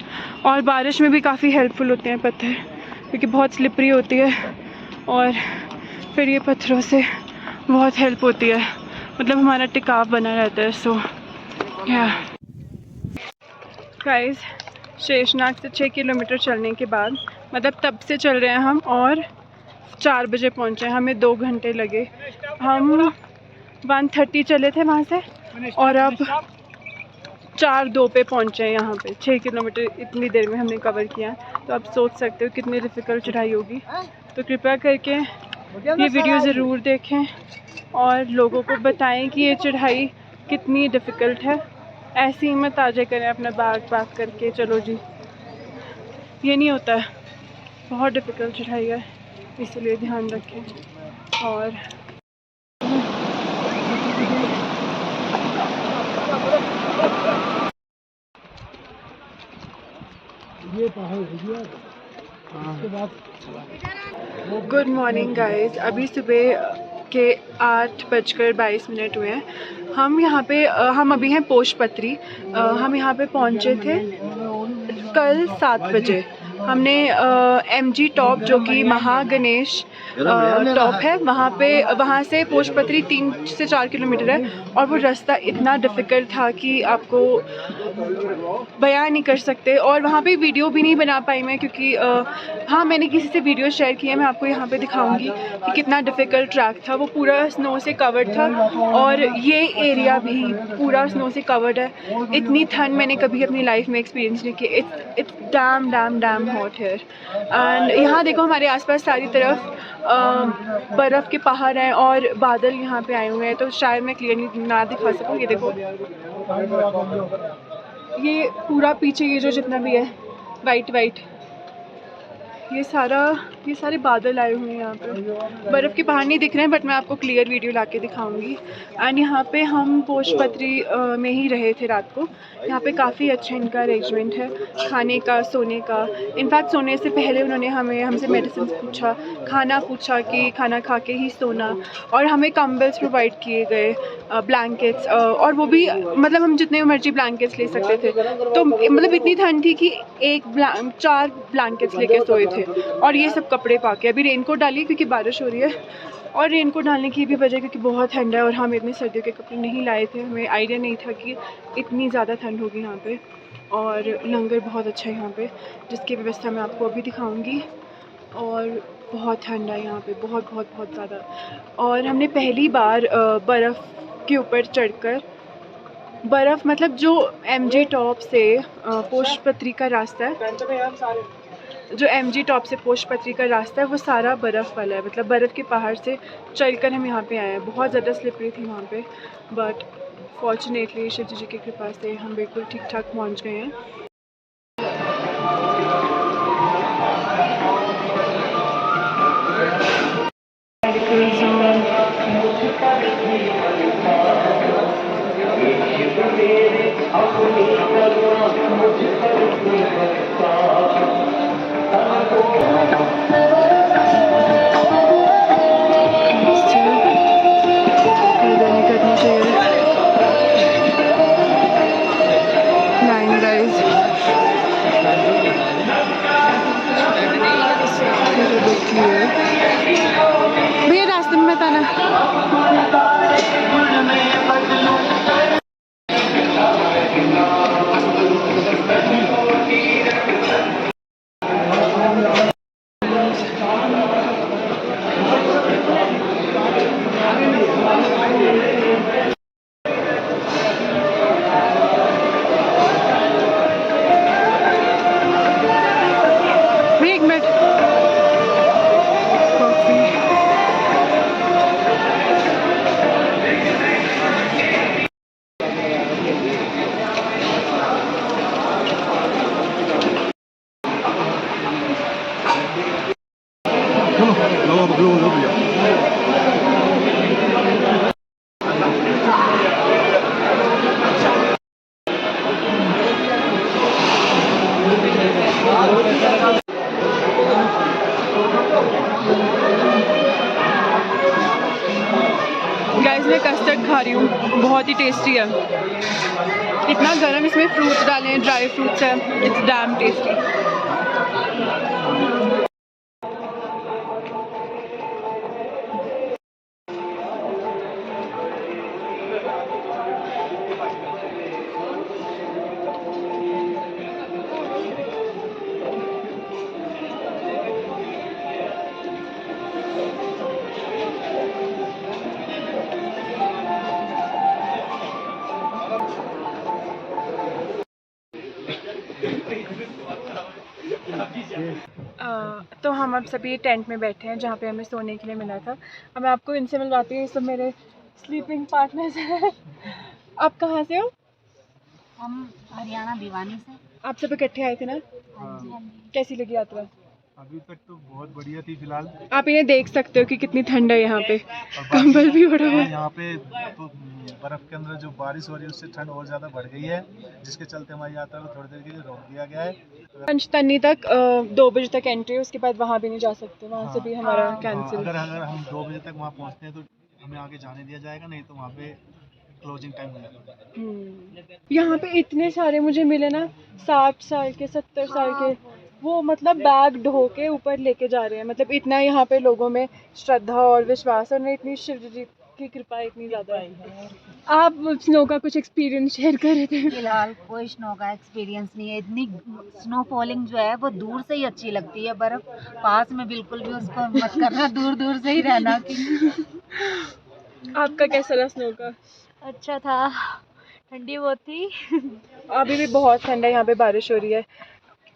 और बारिश में भी काफ़ी हेल्पफुल होते हैं पत्थर क्योंकि बहुत स्लिपरी होती है और फिर ये पत्थरों से बहुत हेल्प होती है, मतलब हमारा टिकाव बना रहता है। सो या गाइस, शेषनाग से 6 किलोमीटर चलने के बाद, मतलब तब से चल रहे हैं हम और 4 बजे पहुँचे। हमें 2 घंटे लगे। हम 1:30 चले थे वहाँ से और अब 4:02 पे पहुँचे हैं यहाँ पे। 6 किलोमीटर इतनी देर में हमने कवर किया। तो आप सोच सकते हो कितनी डिफ़िकल्ट चढ़ाई होगी। तो कृपया करके ये वीडियो ज़रूर देखें और लोगों को बताएं कि ये चढ़ाई कितनी डिफ़िकल्ट है। ऐसी हिम्मत आ जाए करें अपना बैग करके चलो जी, ये नहीं होता है। बहुत डिफ़िकल्ट चढ़ाई है, इसलिए ध्यान रखें। और ये पहाड़ गुड मॉर्निंग गाइस, अभी सुबह के 8:22 हुए हैं। हम यहाँ पे हम अभी हैं पोशपत्री। हम यहाँ पे पहुँचे थे कल 7 बजे। हमने MG टॉप, जो कि महागणेश टॉप है, वहाँ से पोशपत्री 3 से 4 किलोमीटर है। और वो रास्ता इतना डिफ़िकल्ट था कि आपको बयान नहीं कर सकते। और वहाँ पे वीडियो भी नहीं बना पाई मैं क्योंकि हाँ, मैंने किसी से वीडियो शेयर किया, मैं आपको यहाँ पे दिखाऊंगी कि कितना डिफ़िकल्ट ट्रैक था। वो पूरा स्नो से कवर्ड था और ये एरिया भी पूरा स्नो से कवर्ड है। इतनी ठंड मैंने कभी अपनी लाइफ में एक्सपीरियंस नहीं की। इट्स डैम हॉट है। एंड यहाँ देखो, हमारे आसपास सारी तरफ बर्फ़ के पहाड़ हैं और बादल यहाँ पे आए हुए हैं, तो शायद मैं क्लियरली ना दिखा सकूँ। ये देखो, ये पूरा पीछे ये जो जितना भी है वाइट, ये सारे बादल आए हुए हैं यहाँ पे। बर्फ़ के पहाड़ नहीं दिख रहे हैं, बट मैं आपको क्लियर वीडियो लाके दिखाऊंगी। एंड यहाँ पे हम पोशपत्री में ही रहे थे रात को। यहाँ पे काफ़ी अच्छा इनका अरेंजमेंट है, खाने का, सोने का। इनफैक्ट सोने से पहले उन्होंने हमसे मेडिसिन पूछा, खाना पूछा कि खाना खा के ही सोना। और हमें कंबल्स प्रोवाइड किए गए, ब्लैंकेट्स, और वो भी मतलब हम जितने मर्जी ब्लैंकेट्स ले सकते थे। तो मतलब इतनी ठंड थी कि 4 ब्लैंकेट्स लेके सोए थे। और ये सब कपड़े पाके अभी रेनकोट डाली क्योंकि बारिश हो रही है। और रेनकोट डालने की भी वजह क्योंकि बहुत ठंड है और हम इतने सर्दियों के कपड़े नहीं लाए थे। हमें आइडिया नहीं था कि इतनी ज़्यादा ठंड होगी यहाँ पे। और लंगर बहुत अच्छा है यहाँ पे, जिसकी व्यवस्था मैं आपको अभी दिखाऊंगी। और बहुत ठंड है यहाँ पे, बहुत ज़्यादा। और हमने पहली बार बर्फ़ के ऊपर चढ़कर, बर्फ़ मतलब जो MG टॉप से पोशपत्री का रास्ता है, जो MG टॉप से पोशपत्री का रास्ता है, वो सारा बर्फ़ वाला है। मतलब बर्फ़ के पहाड़ से चलकर हम यहाँ पे आए हैं। बहुत ज़्यादा स्लिपरी थी वहाँ पे, बट फॉर्चुनेटली शिव जी की कृपा से हम बिल्कुल ठीक ठाक पहुँच गए हैं। भैया रास्ते में बताना। गाइस मैं कस्टर्ड खा रही हूँ, बहुत ही टेस्टी है। इतना गर्म, इसमें फ्रूट्स डाले हैं, ड्राई फ्रूट्स है, इट्स डैम टेस्टी। तो हम अब सभी टेंट में बैठे हैं जहाँ पे हमें सोने के लिए मिला था। अब मैं आपको इनसे मिलवाती हूँ, ये सब मेरे स्लीपिंग पार्टनर्स हैं। आप कहाँ से हो? हम हरियाणा भिवानी से। आप सब इकट्ठे आए थे ना? हाँ जी, हाँ जी। कैसी लगी यात्रा? अभी तक तो बहुत बढ़िया थी फिलहाल। आप इन्हें देख सकते हो कि कितनी ठंड है यहाँ पे, कंबल भी ओढ़ा हुआ है। यहाँ पे तो बर्फ के अंदर जो बारिश हो रही है उससे ठंड और ज़्यादा बढ़ गई है, जिसके चलते हमारी यात्रा को थोड़ी देर के लिए रोक दिया गया है। पंचतनी तक 2 बजे तक एंट्री है, उसके बाद वहाँ भी नहीं जा सकते, वहाँ से भी हमारा कैंसिल। अगर हम 2 बजे तक वहाँ पहुँचते हैं तो हमें आगे जाने दिया जाएगा, नहीं तो वहाँ पे क्लोजिंग टाइम हो जाएगा। यहाँ पे इतने सारे मुझे मिले ना, 60 साल के 70 साल के, वो मतलब बैग ढो के ऊपर लेके जा रहे हैं। मतलब इतना यहाँ पे लोगों में श्रद्धा और विश्वास, और इतनी शिव जी की कृपा इतनी ज़्यादा है। आप स्नो का कुछ एक्सपीरियंस शेयर कर रहे थे? फिलहाल कोई स्नो का एक्सपीरियंस नहीं है। इतनी स्नो फॉलिंग जो है वो दूर से ही अच्छी लगती है, बर्फ पास में बिल्कुल भी उसको मत करना, दूर दूर से ही रहना। आपका कैसा रहा स्नो का? अच्छा था, ठंडी बहुत थी। अभी भी बहुत ठंडा है, यहाँ पे बारिश हो रही है।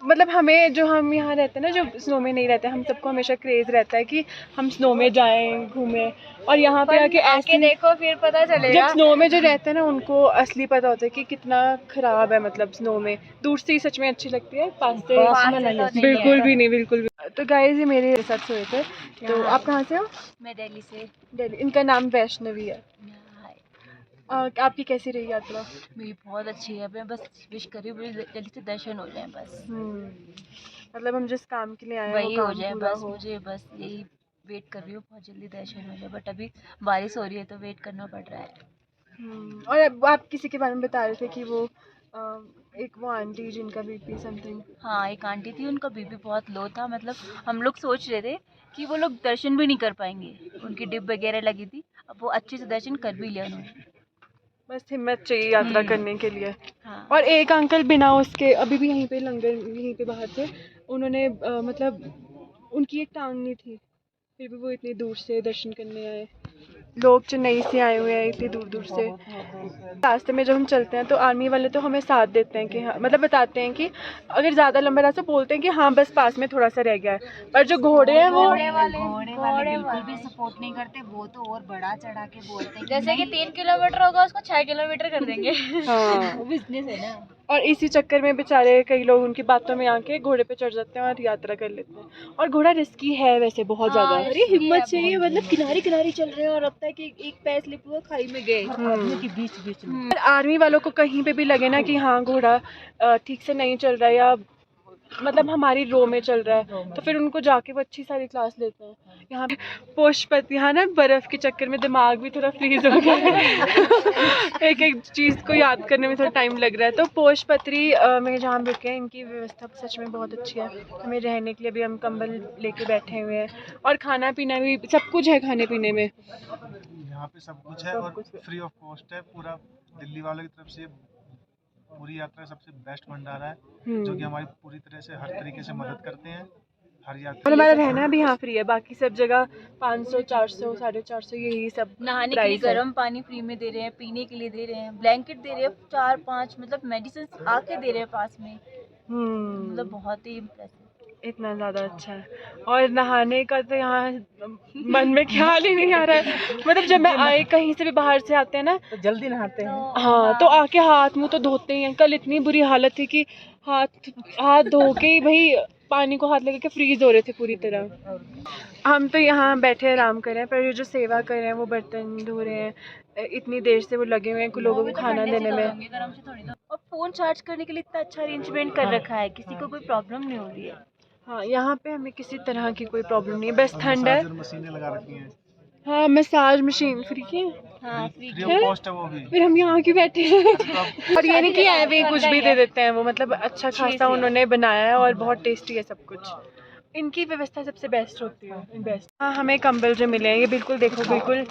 मतलब हमें, जो हम यहाँ रहते हैं ना, जो स्नो में नहीं रहते, हम सबको हमेशा क्रेज़ रहता है कि हम स्नो में जाएं, घूमें, और यहाँ पे आके ऐसे देखो फिर पता चलेगा। जब स्नो में जो रहते हैं ना उनको असली पता होता है कि कितना ख़राब है। मतलब स्नो में दूर से ही सच में अच्छी लगती है, पास से बिल्कुल भी नहीं, बिल्कुल भी। तो गाइस ये मेरे साथ सोए थे। तो आप कहाँ से हो? मैं दिल्ली से। दिल्ली। इनका नाम वैष्णवी है। आपकी कैसी रही यात्रा? मेरी बहुत अच्छी है। मैं बस विश करी हूँ जल्दी से दर्शन हो जाए बस। मतलब हम जिस काम के लिए आए हैं वही वो हो काम जाए पूरा बस। हो। मुझे बस यही वेट कर रही हूँ, बहुत जल्दी दर्शन हो जाए, बट अभी बारिश हो रही है तो वेट करना पड़ रहा है। और अब आप किसी के बारे में बता रहे थे कि वो एक वो आंटी जिनका बीपी समथिंग। हाँ, एक आंटी थी, उनका बीपी बहुत लो था। मतलब हम लोग सोच रहे थे कि वो लोग दर्शन भी नहीं कर पाएंगे, उनकी डिप वगैरह लगी थी। अब वो अच्छे से दर्शन कर भी लिया उन्होंने। बस हिम्मत चाहिए यात्रा करने के लिए। हाँ। और एक अंकल बिना उसके अभी भी यहीं पे लंगर यहीं पे बाहर थे, उन्होंने मतलब उनकी एक टांग नहीं थी, फिर भी वो इतनी दूर से दर्शन करने आए। लोग चेन्नई से आए हुए हैं इतनी दूर दूर से। रास्ते में जब हम चलते हैं तो आर्मी वाले तो हमें साथ देते हैं कि हाँ, मतलब बताते हैं कि अगर ज़्यादा लंबा रास्ता बोलते हैं कि हाँ बस पास में थोड़ा सा रह गया है। पर जो घोड़े हैं वो घोड़े वाले बिल्कुल भी सपोर्ट नहीं करते। वो तो और बड़ा चढ़ा के बोलते हैं जैसे कि 3 किलोमीटर होगा उसको 6 किलोमीटर कर देंगे। हाँ बिजनेस है ना। और इसी चक्कर में बेचारे कई लोग उनकी बातों में आके घोड़े पे चढ़ जाते हैं और यात्रा कर लेते हैं। और घोड़ा रिस्की है वैसे बहुत ज़्यादा। अरे हिम्मत चाहिए, मतलब किनारे किनारे चल रहे हैं और अब तक एक पैर स्लिप हुआ खाई में गए। के बीच में आर्मी वालों को कहीं पे भी लगे ना कि हाँ घोड़ा ठीक से नहीं चल रहा है या मतलब हमारी रो में चल रहा है, तो फिर उनको जाके वो अच्छी सारी क्लास लेते हैं। यहाँ पे पुष्पत, यहाँ ना बर्फ़ के चक्कर में दिमाग भी थोड़ा फ्रीज हो गया है। एक एक चीज़ को याद करने में थोड़ा टाइम लग रहा है। तो पुष्पत्री में जहाँ हम रुके हैं, इनकी व्यवस्था सच में बहुत अच्छी है। हमें रहने के लिए भी हम कंबल लेके बैठे हुए हैं, और खाना पीना भी सब कुछ है खाने पीने में। यहाँ पे सब कुछ है और फ्री ऑफ कॉस्ट है। पूरा दिल्ली वालों की तरफ से पूरी यात्रा सबसे बेस्ट भंडारा है, जो कि हमारी पूरी तरह से हर तरीके से मदद करते हैं हर यात्रा। और हमारा रहना भी यहाँ फ्री है, बाकी सब जगह 500, 400, 450 यही सब। नहाने के लिए गर्म पानी फ्री में दे रहे हैं, पीने के लिए दे रहे हैं, ब्लैंकेट दे रहे हैं 4-5, मतलब मेडिसिन आके दे रहे हैं पास में। मतलब बहुत ही इम्प्रेसिव, इतना ज़्यादा अच्छा है। और नहाने का तो यहाँ मन में ख्याल ही नहीं आ रहा है। मतलब जब मैं आए कहीं से भी बाहर से आते हैं ना तो जल्दी नहाते हैं। हाँ, तो आके हाथ मुंह तो धोते ही हैं। कल इतनी बुरी हालत थी कि हाथ धो के ही भाई पानी को हाथ लगा के फ्रीज हो रहे थे पूरी तरह। हम तो यहाँ बैठे आराम कर रहे हैं, पर ये जो सेवा कर रहे हैं वो बर्तन धो रहे हैं, इतनी देर से वो लगे हुए हैं कुछ लोगों को खाना देने में। और फ़ोन चार्ज करने के लिए इतना अच्छा अरेंजमेंट कर रखा है, किसी को कोई प्रॉब्लम नहीं हो रही है। हाँ, यहाँ पे हमें किसी तरह की कोई प्रॉब्लम नहीं है, बस ठंड है। मशीनें लगा रखी हैं। हाँ, मसाज मशीन फ्री है। हाँ फ्री फ्री ऑफ कॉस्ट है वो भी। फिर हम यहाँ क्यों बैठे हैं? और ये नहीं कि सारी ऐसे ही कुछ भी दे देते हैं वो, मतलब अच्छा खासा उन्होंने बनाया है और बहुत टेस्टी है सब कुछ। इनकी व्यवस्था सबसे बेस्ट होती है, बेस्ट। हाँ, हमें कंबल जो मिले हैं ये बिल्कुल देखो, बिल्कुल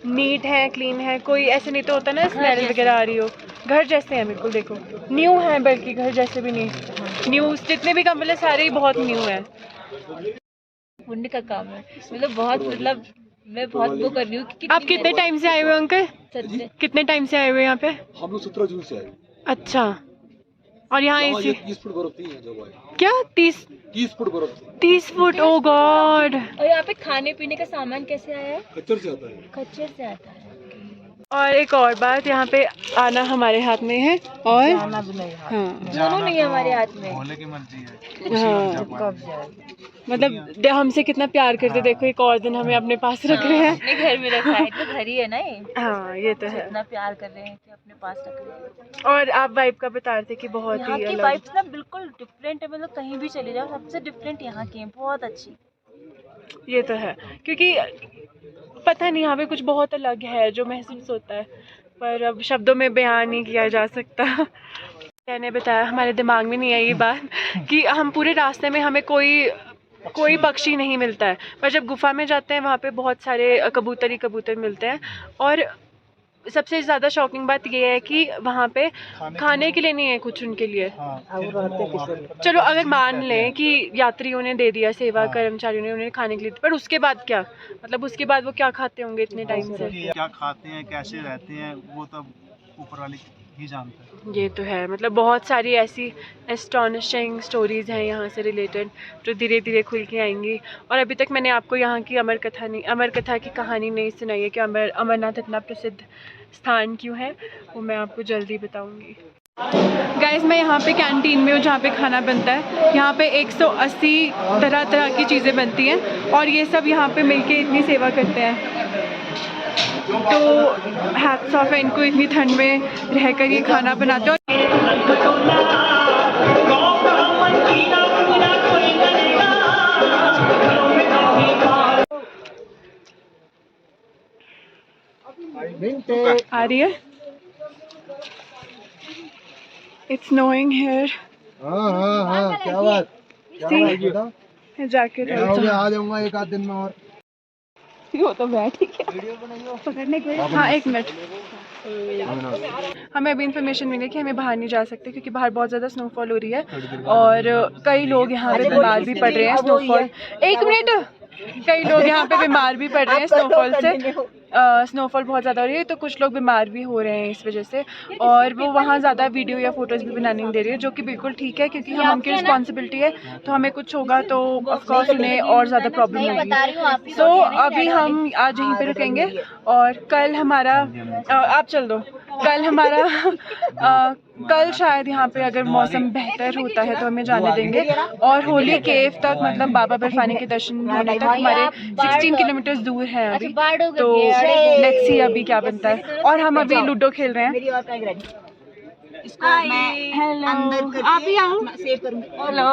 नीट है, क्लीन है, कोई ऐसे नहीं तो होता ना स्मेल वगैरह आ रही हो, घर जैसे हैं बिल्कुल। देखो न्यू है, बल्कि घर जैसे भी नहीं, न्यू जितने भी कंबल है सारे ही बहुत न्यू है। पुण्य का काम है, मतलब बहुत, मतलब मैं बहुत वो कर रही हूँ कि आप कितने टाइम से आए हुए अंकल? कितने टाइम से आए हुए यहाँ पे? हम लोग 17 जून से आए। अच्छा, और यहाँ ये इसी 30 फुट बर्फ थी जब आए। क्या 30 फुट बर्फ थी। 30 फुट? ओ गॉड। और यहाँ पे खाने पीने का सामान कैसे आया है? खच्चर से आता है। खच्चर से आता है। और एक और बात, यहाँ पे आना हमारे हाथ में है और हाँ, दोनों नहीं है हमारे हाथ में। भोले की मर्जी है। हाँ, मतलब हमसे कितना प्यार करते, देखो एक और दिन हमें अपने पास रख रहे हैं। अपने घर में रखा है, तो घर ही है ना ये। हाँ ये तो है। इतना प्यार कर रहे हैं कि अपने पास रख रहे हैं। और आप वाइब का बता रहे थे कि बहुत यहाँ ही की अलग। वाइब्स ना बिल्कुल डिफरेंट है, मतलब कहीं भी चले जाओ सबसे डिफरेंट यहाँ की है, बहुत अच्छी। ये तो है, क्योंकि पता नहीं यहाँ पे कुछ बहुत अलग है जो महसूस होता है, पर अब शब्दों में बयान नहीं किया जा सकता। मैंने बताया, हमारे दिमाग में नहीं आई ये बात कि हम पूरे रास्ते में हमें कोई पक्षी नहीं मिलता है, पर जब गुफा में जाते हैं वहाँ पे बहुत सारे कबूतर मिलते हैं। और सबसे ज़्यादा शॉकिंग बात ये है कि वहाँ पे खाने के लिए नहीं है कुछ उनके लिए। चलो अगर मान लें कि यात्रियों ने दे दिया, सेवा कर्मचारियों ने उन्हें खाने के लिए, पर उसके बाद क्या, मतलब उसके बाद वो क्या खाते होंगे इतने टाइम से? क्या खाते हैं, कैसे रहते हैं, वो तो ऊपर वाले ही जानते हैं। ये तो है, मतलब बहुत सारी ऐसी एस्टॉनिशिंग स्टोरीज़ हैं यहाँ से रिलेटेड जो धीरे धीरे खुल के आएंगी। और अभी तक मैंने आपको यहाँ की अमर कथा की कहानी नहीं सुनाई है कि अमरनाथ इतना प्रसिद्ध स्थान क्यों है, वो मैं आपको जल्दी बताऊँगी। गाइस, मैं यहाँ पे कैंटीन में हूँ जहाँ पे खाना बनता है। यहाँ पे 180 तरह तरह की चीज़ें बनती हैं और ये सब यहाँ पे मिलके इतनी सेवा करते हैं, तो हैट्स ऑफ है इनको, इतनी ठंड में रहकर ये खाना बनाते हैं। आ रही है, इट्स स्नोइंग हियर। हाँ क्या बात जैकेट आ जाऊंगा एक आध दिन में और। वो तो बैठ ही पकड़ने के लिए। हाँ एक मिनट, हमें अभी इन्फॉर्मेशन मिली कि हमें बाहर नहीं जा सकते क्योंकि बाहर बहुत ज़्यादा स्नोफॉल हो रही है और कई लोग यहाँ पे बीमार भी पड़ रहे हैं स्नोफॉल। एक मिनट, कई लोग यहाँ पे बीमार भी पड़ रहे हैं स्नोफॉल से। स्नोफॉल बहुत ज़्यादा हो रही है तो कुछ लोग बीमार भी हो रहे हैं इस वजह से, और वो वहाँ ज़्यादा वीडियो या फोटोज़ भी बनाने नहीं दे रही है, जो कि बिल्कुल ठीक है क्योंकि हम उनकी रिस्पॉन्सिबिलिटी है, तो हमें कुछ होगा तो ऑफकोर्स उन्हें और ज़्यादा प्रॉब्लम होगी। सो अभी हम आज यहीं पे रुकेंगे और कल हमारा आप चल दो, कल हमारा कल शायद यहाँ पे अगर मौसम बेहतर होता है तो हमें जाने देंगे, और होली केव तक मतलब बाबा बर्फानी के दर्शन होने तक हमारे 16 किलोमीटर दूर है अभी, तो लेट्स सी अभी क्या बनता है। और हम अभी लूडो खेल रहे हैं। आप ही आओ, हेलो।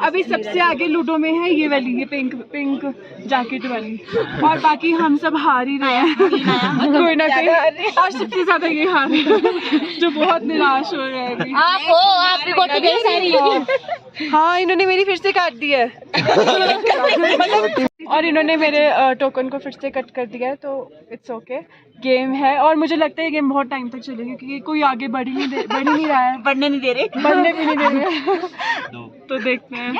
अभी सबसे आगे लूडो में है ये वाली, ये पिंक जैकेट वाली, और बाकी हम सब हार ही रहे हैं कोई ना कोई, और सबसे ज्यादा ये हार रहे हैं जो बहुत निराश हो रहे हैं अभी। आप भी बहुत सारी। हाँ, इन्होंने मेरी फिर से काट दी है और इन्होंने मेरे टोकन को फिर से कट कर दिया है, तो इट्स ओके, गेम है। और मुझे लगता है गेम बहुत टाइम तक चलेगी क्योंकि कोई आगे बढ़ ही नहीं रहा है, बढ़ने भी नहीं दे रहे तो देखते हैं।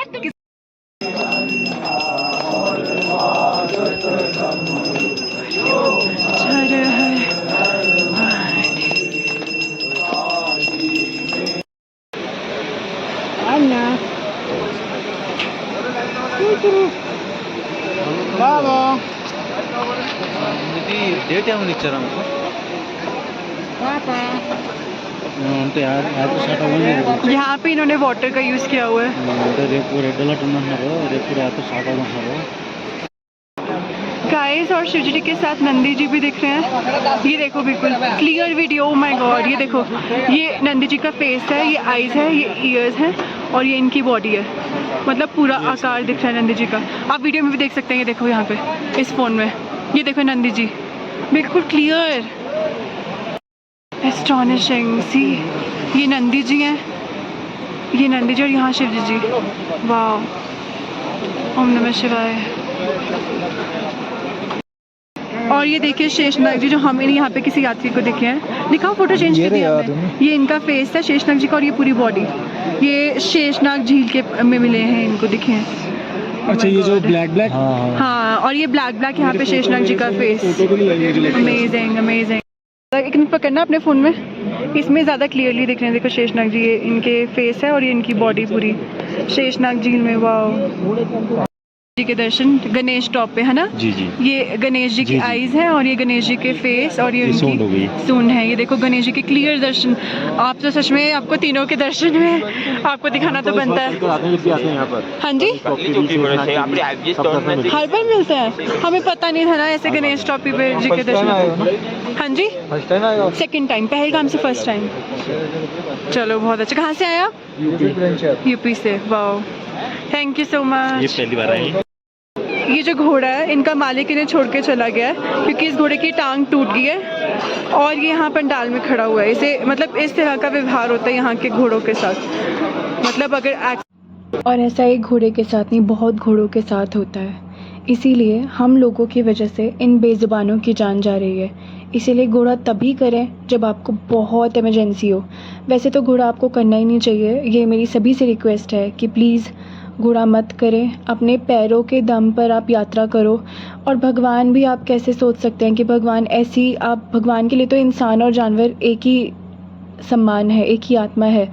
డేట్ ఏమైనా ఇచ్చారా మీకు? అంటే యాప్ స్టార్ట్ అవ్వలేదు. यहाँ पे इन्होंने वाटर का यूज़ किया हुआ है। అంటే రేపు రెడ్ अलर्ट ఉందంటున్నారు, రేపు యాప్ స్టార్ట్ అవ్వమంటున్నారు। गाइस, और शिवजी के साथ नंदी जी भी दिख रहे हैं। ये देखो बिल्कुल clear video, oh my God, ये देखो, ये नंदी जी का फेस है, ये आईज है, ये ईयर्स हैं और ये इनकी बॉडी है, मतलब पूरा आकार दिख रहा है नंदी जी का। आप वीडियो में भी देख सकते हैं, ये देखो यहाँ पे इस फ़ोन में, ये देखो नंदी जी बिल्कुल क्लियर। एस्टॉनिशिंग। सी, ये नंदी जी हैं, ये नंदी जी और यहाँ शिव जी। वाह, ओम नमः शिवाय। और ये देखिए शेषनाग जी, जो हमें नहीं यहाँ पे किसी यात्री को दिखे हैं। दिखाओ, फोटो चेंज कर दिया हमने। ये इनका फेस है शेषनाग जी का, और ये पूरी बॉडी ये शेषनाग झील के में मिले हैं, इनको दिखे हैं। अच्छा, ये जो ब्लैक ब्लैक, हाँ, और ये ब्लैक ब्लैक यहाँ पे शेषनाग जी का फेस। Amazing amazing. एक मिनट पकड़ना अपने फ़ोन में, इसमें ज़्यादा क्लियरली दिख रहे हैं। देखो शेषनाग जी, ये इनके फेस है और ये इनकी बॉडी पूरी शेषनाग झील में। वाह जी के दर्शन गणेश टॉप पे है ना जी जी। ये गणेश जी की आईज है और ये गणेश जी के फेस और ये उनकी सूंड है। ये देखो गणेश जी के क्लियर दर्शन। आप तो सच में, आपको तीनों के दर्शन में आपको दिखाना तो बनता है। हाँ जी, हर बार मिलते हैं, हमें पता नहीं था ना ऐसे गणेश टॉपी पे जी के दर्शन। हाँ जी, सेकेंड टाइम, पहलगाम से फर्स्ट टाइम। चलो बहुत अच्छा। कहाँ से आए आप? यूपी से। वाह, थैंक यू सो मच। ये पहली बार आए। ये जो घोड़ा है, इनका मालिक इन्हें छोड़ के चला गया है क्योंकि इस घोड़े की टांग टूट गई है और ये यहाँ पंडाल में खड़ा हुआ है। इसे मतलब इस तरह का व्यवहार होता है यहाँ के घोड़ों के साथ। मतलब अगर और ऐसा एक घोड़े के साथ नहीं, बहुत घोड़ों के साथ होता है। इसीलिए हम लोगों की वजह से इन बेज़ुबानों की जान जा रही है। इसीलिए घोड़ा तभी करें जब आपको बहुत इमरजेंसी हो। वैसे तो घोड़ा आपको करना ही नहीं चाहिए। ये मेरी सभी से रिक्वेस्ट है कि प्लीज़ घोड़ा मत करें। अपने पैरों के दम पर आप यात्रा करो। और भगवान भी, आप कैसे सोच सकते हैं कि भगवान ऐसी, आप भगवान के लिए तो इंसान और जानवर एक ही सम्मान है, एक ही आत्मा है।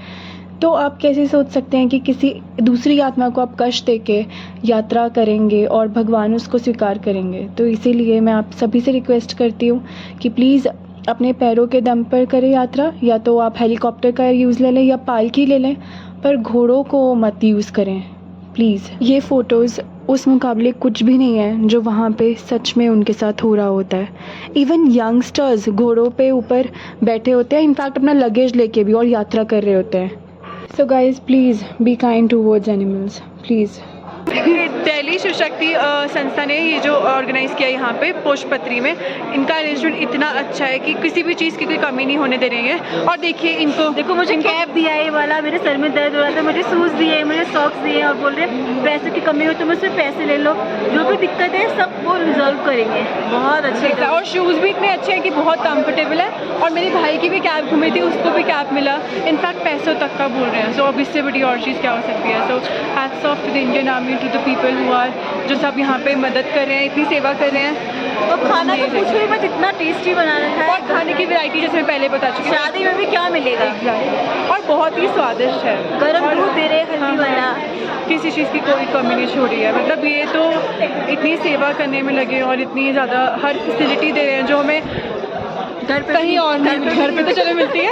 तो आप कैसे सोच सकते हैं कि किसी दूसरी आत्मा को आप कष्ट देके यात्रा करेंगे और भगवान उसको स्वीकार करेंगे। तो इसीलिए मैं आप सभी से रिक्वेस्ट करती हूँ कि प्लीज़ अपने पैरों के दम पर करें यात्रा। या तो आप हेलीकॉप्टर का यूज़ ले लें या पालकी ले लें, पर घोड़ों को मत यूज़ करें प्लीज़। ये फ़ोटोज़ उस मुकाबले कुछ भी नहीं है जो वहाँ पे सच में उनके साथ हो रहा होता है। इवन यंगस्टर्स घोड़ों पे ऊपर बैठे होते हैं, इनफैक्ट अपना लगेज लेके भी, और यात्रा कर रहे होते हैं। So guys, please be kind towards animals, please. Delhi Shiv Shakti संस्था ने ये जो ऑर्गेनाइज़ किया यहाँ पे पोषपत्री में, इनका अरेंजमेंट इतना अच्छा है कि किसी भी चीज़ की कोई कमी नहीं होने दे रही है। और देखिए इनको, देखो मुझे कैप दिया है वाला, मेरे सर में दर्द हो रहा था, मुझे शूज़ दिए, मुझे सॉक्स दिए और बोल रहे पैसों की कमी हो तो मुझसे पैसे ले लो, जो भी दिक्कत है सब वो रिजॉल्व करेंगे। बहुत अच्छे है। और शूज़ भी इतने अच्छे हैं कि बहुत कंफर्टेबल है। और मेरे भाई की भी कैब घूमी थी, उसको भी कैब मिला, इनफैक्ट पैसों तक का बोल रहे हैं। सो अब इससे बड़ी और चीज़ क्या हो सकती है। So hats off to the Indian army, to the people who are, जो सब यहाँ पे मदद कर रहे हैं, इतनी सेवा कर रहे हैं। और खाना तो पूछो ही मत, इतना टेस्टी बना रखा है। और खाने की वैरायटी जैसे मैं पहले बता चुकी हूँ, शादी में भी क्या मिलेगा, और बहुत ही स्वादिष्ट है। गरम दूध दे रहे हैं हल्दी वाला, किसी चीज़ की कोई कमी नहीं छोड़ी है। मतलब ये तो इतनी सेवा करने में लगे और इतनी ज़्यादा हर फैसिलिटी दे रहे हैं जो हमें घर पे कहीं और घर पे तो चलो मिलती है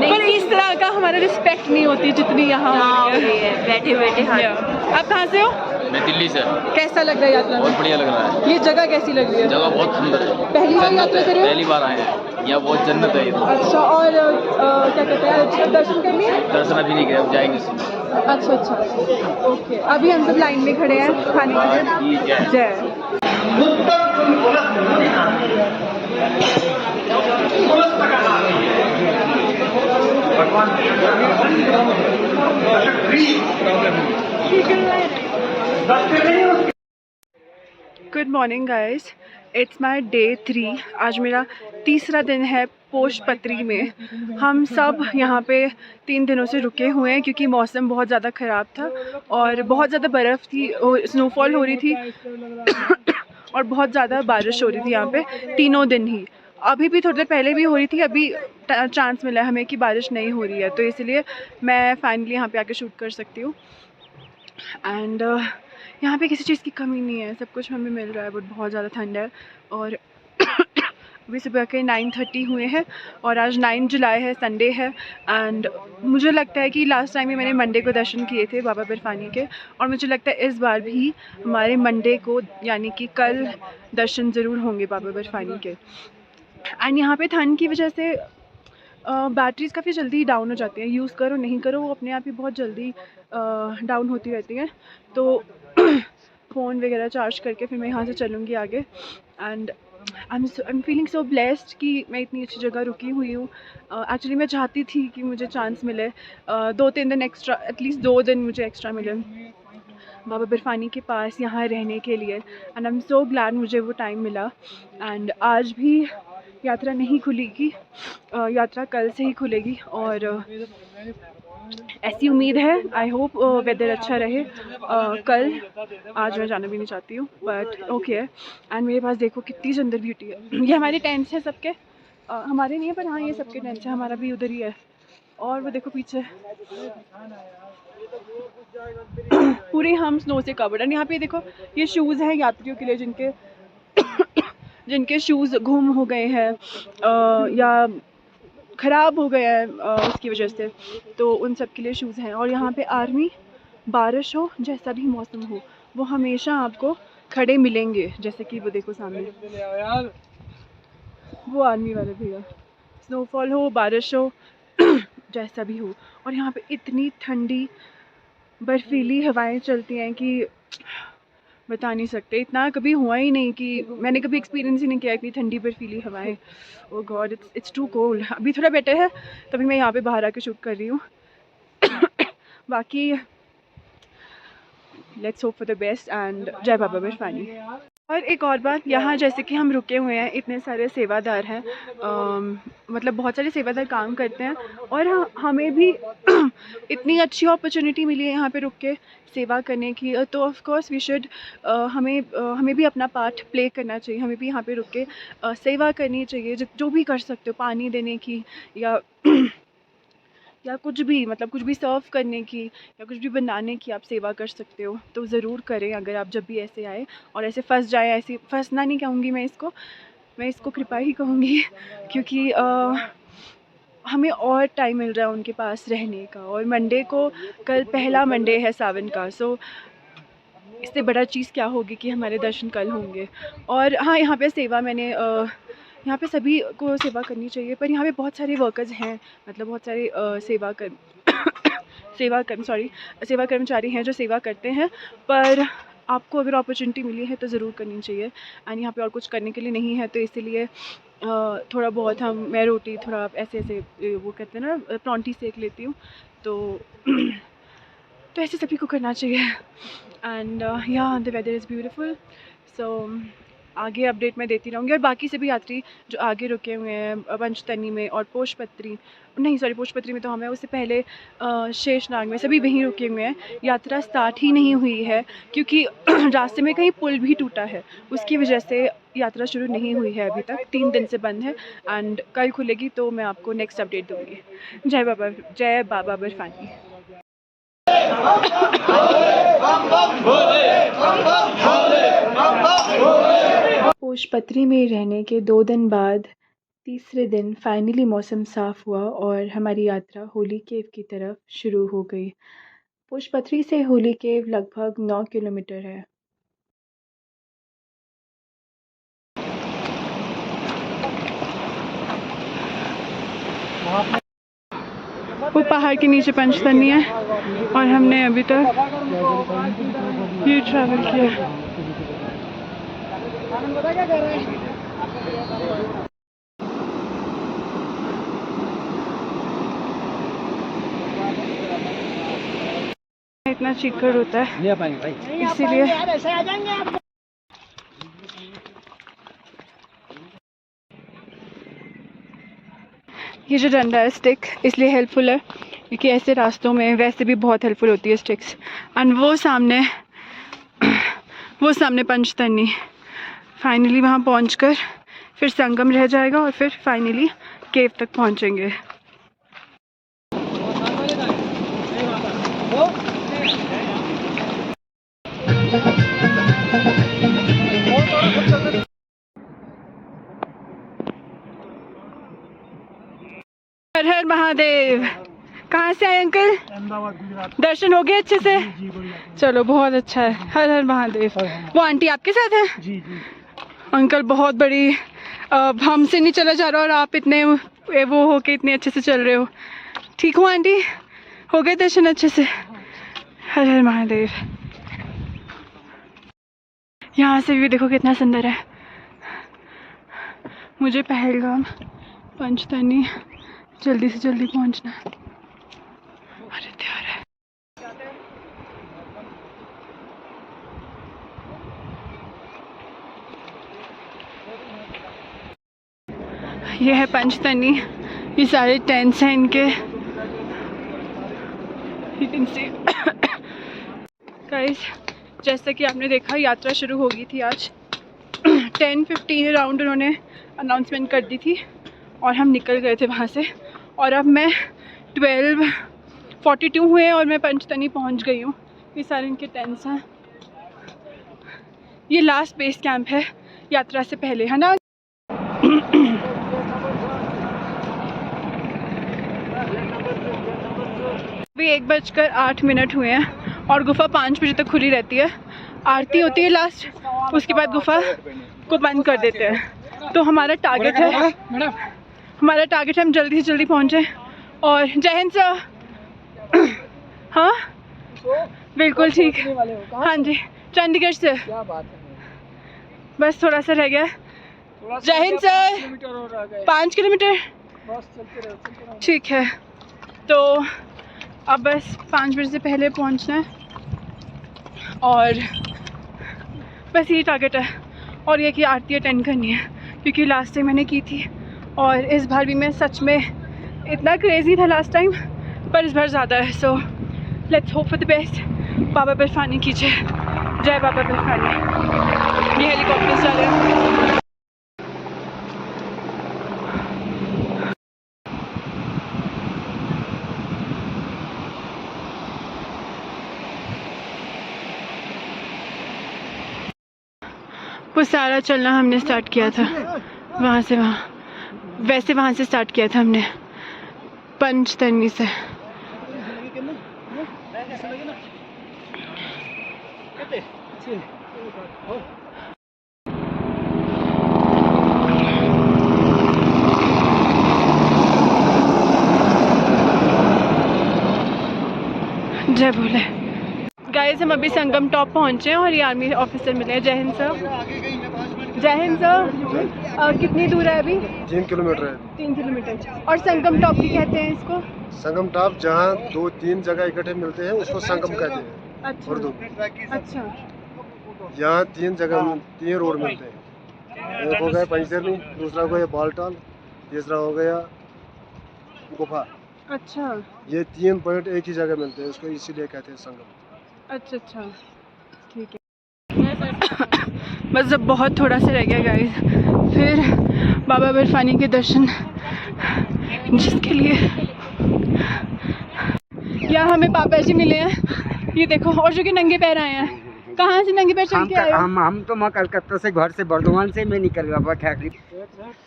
पर इस तरह का हमारा रिस्पेक्ट नहीं होती जितनी यहाँ है। बैठे बैठे आप कहाँ से हो? मैं दिल्ली से। कैसा लग रहा है यात्रा? बहुत बढ़िया लग रहा है। ये जगह कैसी लग रही है? जगह बहुत सुंदर है। पहली बार यात्रा कर रहे हो? पहली बार आए हैं, यहाँ बहुत जन्नत है। अच्छा, और क्या कहते हैं, दर्शन कर लिए? दर्शन अभी नहीं किया, अब जाएंगे। अच्छा अच्छा, ओके। अभी हम सब लाइन में खड़े हैं खाने के लिए। जय। Good morning guys, it's my day 3। आज मेरा तीसरा दिन है पोषपत्री में। हम सब यहाँ पे 3 दिनों से रुके हुए हैं क्योंकि मौसम बहुत ज़्यादा ख़राब था और बहुत ज़्यादा बर्फ़ थी, स्नोफॉल हो रही थी और बहुत ज़्यादा बारिश हो रही थी यहाँ पे 3 दिन ही। अभी भी थोड़ी देर पहले भी हो रही थी, अभी चांस मिला है हमें कि बारिश नहीं हो रही है, तो इसलिए मैं फाइनली यहाँ पे आके शूट कर सकती हूँ। एंड यहाँ पे किसी चीज़ की कमी नहीं है, सब कुछ हमें मिल रहा है, बट बहुत ज़्यादा ठंड है। और अभी सुबह के 9:30 हुए हैं और आज 9 जुलाई है, संडे है। एंड मुझे लगता है कि लास्ट टाइम भी मैंने मंडे को दर्शन किए थे बाबा बर्फानी के, और मुझे लगता है इस बार भी हमारे मंडे को यानी कि कल दर्शन ज़रूर होंगे बाबा बर्फानी के। एंड यहाँ पे ठंड की वजह से बैटरीज़ काफ़ी जल्दी डाउन हो जाती हैं, यूज़ करो नहीं करो वो अपने आप ही बहुत जल्दी डाउन होती रहती हैं। तो फ़ोन वगैरह चार्ज करके फिर मैं यहाँ से चलूँगी आगे। And I am feeling so blessed कि मैं इतनी अच्छी जगह रुकी हुई हूँ। एक्चुअली मैं चाहती थी कि मुझे चांस मिले 2-3 दिन एक्स्ट्रा, एटलीस्ट 2 दिन मुझे एक्स्ट्रा मिले बाबा बर्फानी के पास यहाँ रहने के लिए। And I am so glad मुझे वो टाइम मिला। एंड आज भी यात्रा नहीं खुलेगी, यात्रा कल से ही खुलेगी और ऐसी उम्मीद है। आई होप वेदर अच्छा रहे कल। आज मैं जाना भी नहीं चाहती हूँ बट ओके। एंड मेरे पास देखो कितनी सुंदर ब्यूटी है। ये हमारे टेंट्स हैं सबके, हमारे नहीं है पर हाँ ये सबके टेंट्स हैं, हमारा भी उधर ही है। और वो देखो पीछे पूरे हम स्नो से कवर्ड। एंड यहाँ पे देखो ये शूज़ हैं यात्रियों के लिए जिनके शूज़ गुम हो गए हैं या ख़राब हो गए हैं उसकी वजह से, तो उन सब के लिए शूज़ हैं। और यहाँ पे आर्मी, बारिश हो जैसा भी मौसम हो, वो हमेशा आपको खड़े मिलेंगे। जैसे कि वो देखो सामने वो आर्मी वाले भैया, स्नोफॉल हो बारिश हो जैसा भी हो। और यहाँ पे इतनी ठंडी बर्फीली हवाएं चलती हैं कि बता नहीं सकते। इतना कभी हुआ ही नहीं कि मैंने कभी एक्सपीरियंस ही नहीं किया इतनी ठंडी बर्फीली हवाएं। ओह गॉड, इट्स टू कोल्ड। अभी थोड़ा बेटर है, तभी मैं यहाँ पे बाहर आके शूट कर रही हूँ। बाकी let's hope for the best and जय बाबा बर्फानी। और एक और बात, यहाँ जैसे कि हम रुके हुए हैं, इतने सारे सेवादार हैं, मतलब बहुत सारे सेवादार काम करते हैं और हमें भी इतनी अच्छी अपॉर्चुनिटी मिली है यहाँ पे रुक के सेवा करने की। तो ऑफ कोर्स वी शुड, हमें भी अपना पार्ट प्ले करना चाहिए। हमें भी यहाँ पे रुक के सेवा करनी चाहिए, जो भी कर सकते हो, पानी देने की या कुछ भी, मतलब कुछ भी सर्व करने की या कुछ भी बनाने की आप सेवा कर सकते हो तो ज़रूर करें। अगर आप जब भी ऐसे आए और ऐसे फंस जाए, ऐसे फंसना नहीं कहूँगी मैं इसको कृपा ही कहूँगी, क्योंकि हमें और टाइम मिल रहा है उनके पास रहने का। और मंडे को, कल पहला मंडे है सावन का, सो इससे बड़ा चीज़ क्या होगी कि हमारे दर्शन कल होंगे। और हाँ, यहाँ पे सेवा मैंने यहाँ पे सभी को सेवा करनी चाहिए, पर यहाँ पे बहुत सारे वर्कर्स हैं, मतलब बहुत सारे सेवा कर्मचारी हैं जो सेवा करते हैं। पर आपको अगर अपॉर्चुनिटी मिली है तो ज़रूर करनी चाहिए। एंड यहाँ पे और कुछ करने के लिए नहीं है, तो इसीलिए थोड़ा बहुत मैं रोटी थोड़ा ऐसे वो कहते हैं ना, परौंठी सेक लेती हूँ। तो ऐसे सभी को करना चाहिए। एंड या द वेदर इज़ ब्यूटीफुल। सो आगे अपडेट मैं देती रहूँगी। और बाकी सभी यात्री जो आगे रुके हुए हैं पंचतनी में और पोशपत्री में तो हमें उससे पहले शेषनाग में, सभी वहीं रुके हुए हैं। यात्रा स्टार्ट ही नहीं हुई है क्योंकि रास्ते में कहीं पुल भी टूटा है, उसकी वजह से यात्रा शुरू नहीं हुई है अभी तक। 3 दिन से बंद है एंड कल खुलेगी तो मैं आपको नेक्स्ट अपडेट दूँगी। जय बाबा बर्फानी। पोशपत्री में रहने के 2 दिन बाद तीसरे दिन फाइनली मौसम साफ़ हुआ और हमारी यात्रा होली केव की तरफ शुरू हो गई। पोशपत्री से होली केव लगभग 9 किलोमीटर है। वो पहाड़ के नीचे पंचतनी है और हमने अभी तक ये ट्रैवल किया। इतना चीकर होता है इसीलिए। ये जो डंडा है स्टिक इसलिए हेल्पफुल है क्योंकि ऐसे रास्तों में वैसे भी बहुत हेल्पफुल होती है स्टिक्स। एंड वो सामने पंचतनी। फाइनली वहाँ पहुँचकर फिर संगम रह जाएगा और फिर फाइनली केव तक पहुँचेंगे। हर हर महादेव। कहाँ से आए अंकल? दर्शन हो गए अच्छे से? चलो बहुत अच्छा है। हर हर महादेव। वो आंटी आपके साथ है? जी जी। अंकल बहुत बड़ी, हमसे नहीं चला जा रहा और आप इतने वो हो के इतने अच्छे से चल रहे हो। ठीक हो आंटी? हो गए दर्शन अच्छे से? हर हर महादेव। यहाँ से भी देखो कितना सुंदर है। मुझे पहलगाम पंचतनी जल्दी से जल्दी पहुंचना है। अरे तैयार है। ये है पंचतनी, ये सारे टेंट्स हैं इनके, यू कैन सी। गाइस, जैसा कि आपने देखा यात्रा शुरू हो गई थी आज 10:15 अराउंड उन्होंने अनाउंसमेंट कर दी थी और हम निकल गए थे वहाँ से। और अब मैं 12:42 हुए और मैं पंचतनी पहुँच गई हूँ। ये सारे इनके टेंट्स हैं। ये लास्ट बेस कैंप है यात्रा से पहले, है ना। अभी 1:08 हुए हैं और गुफ़ा 5 बजे तक खुली रहती है। आरती होती है लास्ट, उसके बाद गुफ़ा को बंद कर देते हैं। तो हमारा टारगेट है हम जल्दी से जल्दी पहुँचे। और जय हिंद सर। हाँ बिल्कुल ठीक। हाँ जी, चंडीगढ़ से। बस थोड़ा सा रह गया। जय हिंद सर। 5 किलोमीटर, ठीक है। तो अब बस 5 बजे से पहले पहुंचना है और बस ये टारगेट है। और ये कि आरती अटेंड करनी है, क्योंकि लास्ट टाइम मैंने की थी और इस बार भी मैं सच में इतना क्रेज़ी था लास्ट टाइम, पर इस बार ज़्यादा है। So let's hope for the best. Baba Barfani कीजिए, जय बाबा बर्फानी। ये हेलीकॉप्टर जा रहे हैं। पुसारा चलना हमने स्टार्ट किया था, वहाँ से वहाँ से स्टार्ट किया था हमने पंचतनी से। जय भोले। गाइस, हम अभी संगम टॉप पहुँचे हैं और ये आर्मी ऑफिसर मिले हैं। जय हिंद सर। जय हिंद सर। कितनी दूर है अभी? 3 किलोमीटर है। 3 किलोमीटर। और संगम टॉप भी कहते हैं इसको? संगम टॉप जहाँ 2-3 जगह इकट्ठे मिलते हैं उसको संगम कहते हैं। अच्छा। उर्दू। अच्छा। यहाँ 3 जगह 3 रोड मिलते हैं। एक हो गया पंचतनी, दूसरा हो गया बालटाल, तीसरा हो गया गुफा। अच्छा। ये 3 पॉइंट एक ही जगह मिलते हैं, उसको इसीलिए कहते हैं संगम। अच्छा अच्छा, ठीक है। बस अब बहुत थोड़ा सा रह गया गाइस, फिर बाबा बर्फानी के दर्शन, जिसके लिए यहाँ हमें पापा जी मिले हैं। ये देखो, और जो कि नंगे पैर आए हैं। कहाँ से नंगे पैर चल के आए हो? हम तो मैं कलकत्ता से, घर से बर्धमान से मैं निकल गया ठाकरी।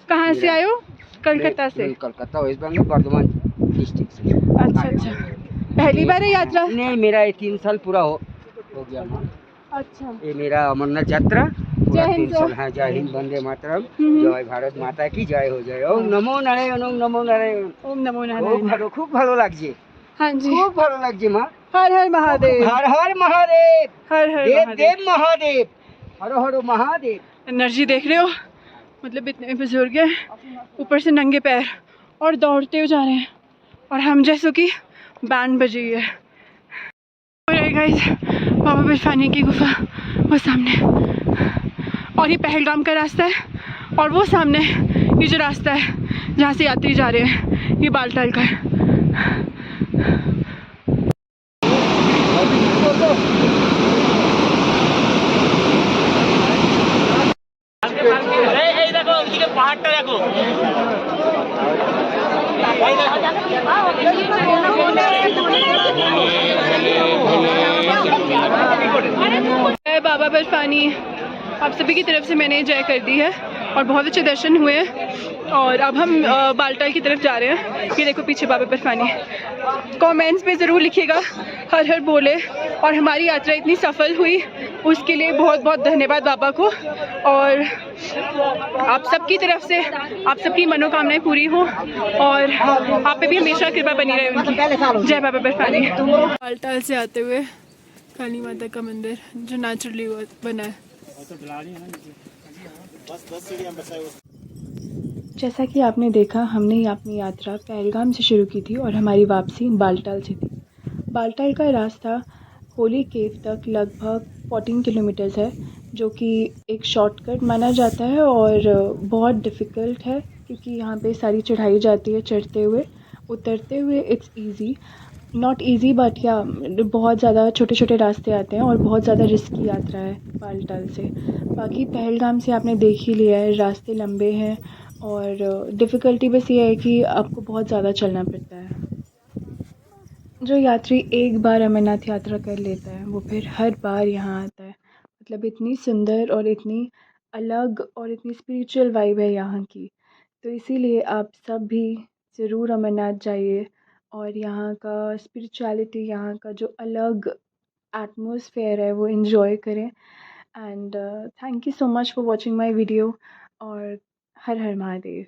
कहाँ से आए हो? कलकत्ता से। कलकत्ता वेस्ट बंगाल, बर्धमान डिस्ट्रिक्ट से। अच्छा अच्छा, पहली बार है यात्रा? नहीं, मेरा ये 3 साल पूरा हो गया माँ। अच्छा। ये मेरा अमरनाथ यात्रा पूरा 3 साल है। जय हिंद, वंदे मातरम, जय भारत माता की जय हो जाए। ओम नमो नारायण, ओम नमो नारायण, ओम नमो नारायण। खूब भालो लागছে। हाँ जी, खूब भालो लागছে माँ। हर हर महादेव, हर हर महादेव, हर हर देव महादेव। देव महादेव, हर हर महादेव। एनर्जी देख रहे हो, मतलब इतने बुजुर्ग हैं, ऊपर से नंगे पैर और दौड़ते हुए जा रहे हैं, और हम जैसों की बैंड बजी है। और गाइस, बाबा बर्फानी की गुफा वो सामने, और ये पहलगाम का रास्ता है, और वो सामने ये जो रास्ता है जहाँ से यात्री जा रहे हैं, ये बालटाल का है। बाबा बर्फानी, आप सभी की तरफ से मैंने जय कर दी है और बहुत अच्छे दर्शन हुए हैं। और अब हम बालटाल की तरफ जा रहे हैं। ये देखो पीछे बाबा बर्फानी। कमेंट्स में ज़रूर लिखिएगा हर हर बोले, और हमारी यात्रा इतनी सफल हुई उसके लिए बहुत बहुत धन्यवाद बाबा को। और आप सबकी तरफ से आप सबकी मनोकामनाएं पूरी हो और आप पे भी हमेशा कृपा बनी रहे उनकी। जय बाबा बर्फानी। बालटाल से आते हुए काली माता का मंदिर जो नेचुरली बना है। जैसा कि आपने देखा, हमने अपनी यात्रा पहलगाम से शुरू की थी और हमारी वापसी बालटाल से थी। बालटाल का रास्ता होली केव तक लगभग 14 किलोमीटर्स है, जो कि एक शॉर्टकट माना जाता है और बहुत डिफ़िकल्ट है क्योंकि यहाँ पे सारी चढ़ाई जाती है चढ़ते हुए। उतरते हुए it's easy, not easy but या बहुत ज़्यादा छोटे छोटे रास्ते आते हैं और बहुत ज़्यादा रिस्की यात्रा है बालटाल से। बाकी पहलगाम से आपने देख ही लिया है, रास्ते लंबे हैं और डिफ़िकल्टी बस ये है कि आपको बहुत ज़्यादा चलना पड़ता है। जो यात्री एक बार अमरनाथ यात्रा कर लेता है वो फिर हर बार यहाँ आता है। मतलब इतनी सुंदर और इतनी अलग और इतनी स्पिरिचुअल वाइब है यहाँ की, तो इसीलिए आप सब भी ज़रूर अमरनाथ जाइए और यहाँ का स्पिरिचुअलिटी, यहाँ का जो अलग एटमॉस्फेयर है वो इन्जॉय करें। And thank you so much for watching my video और हर हर महादेव।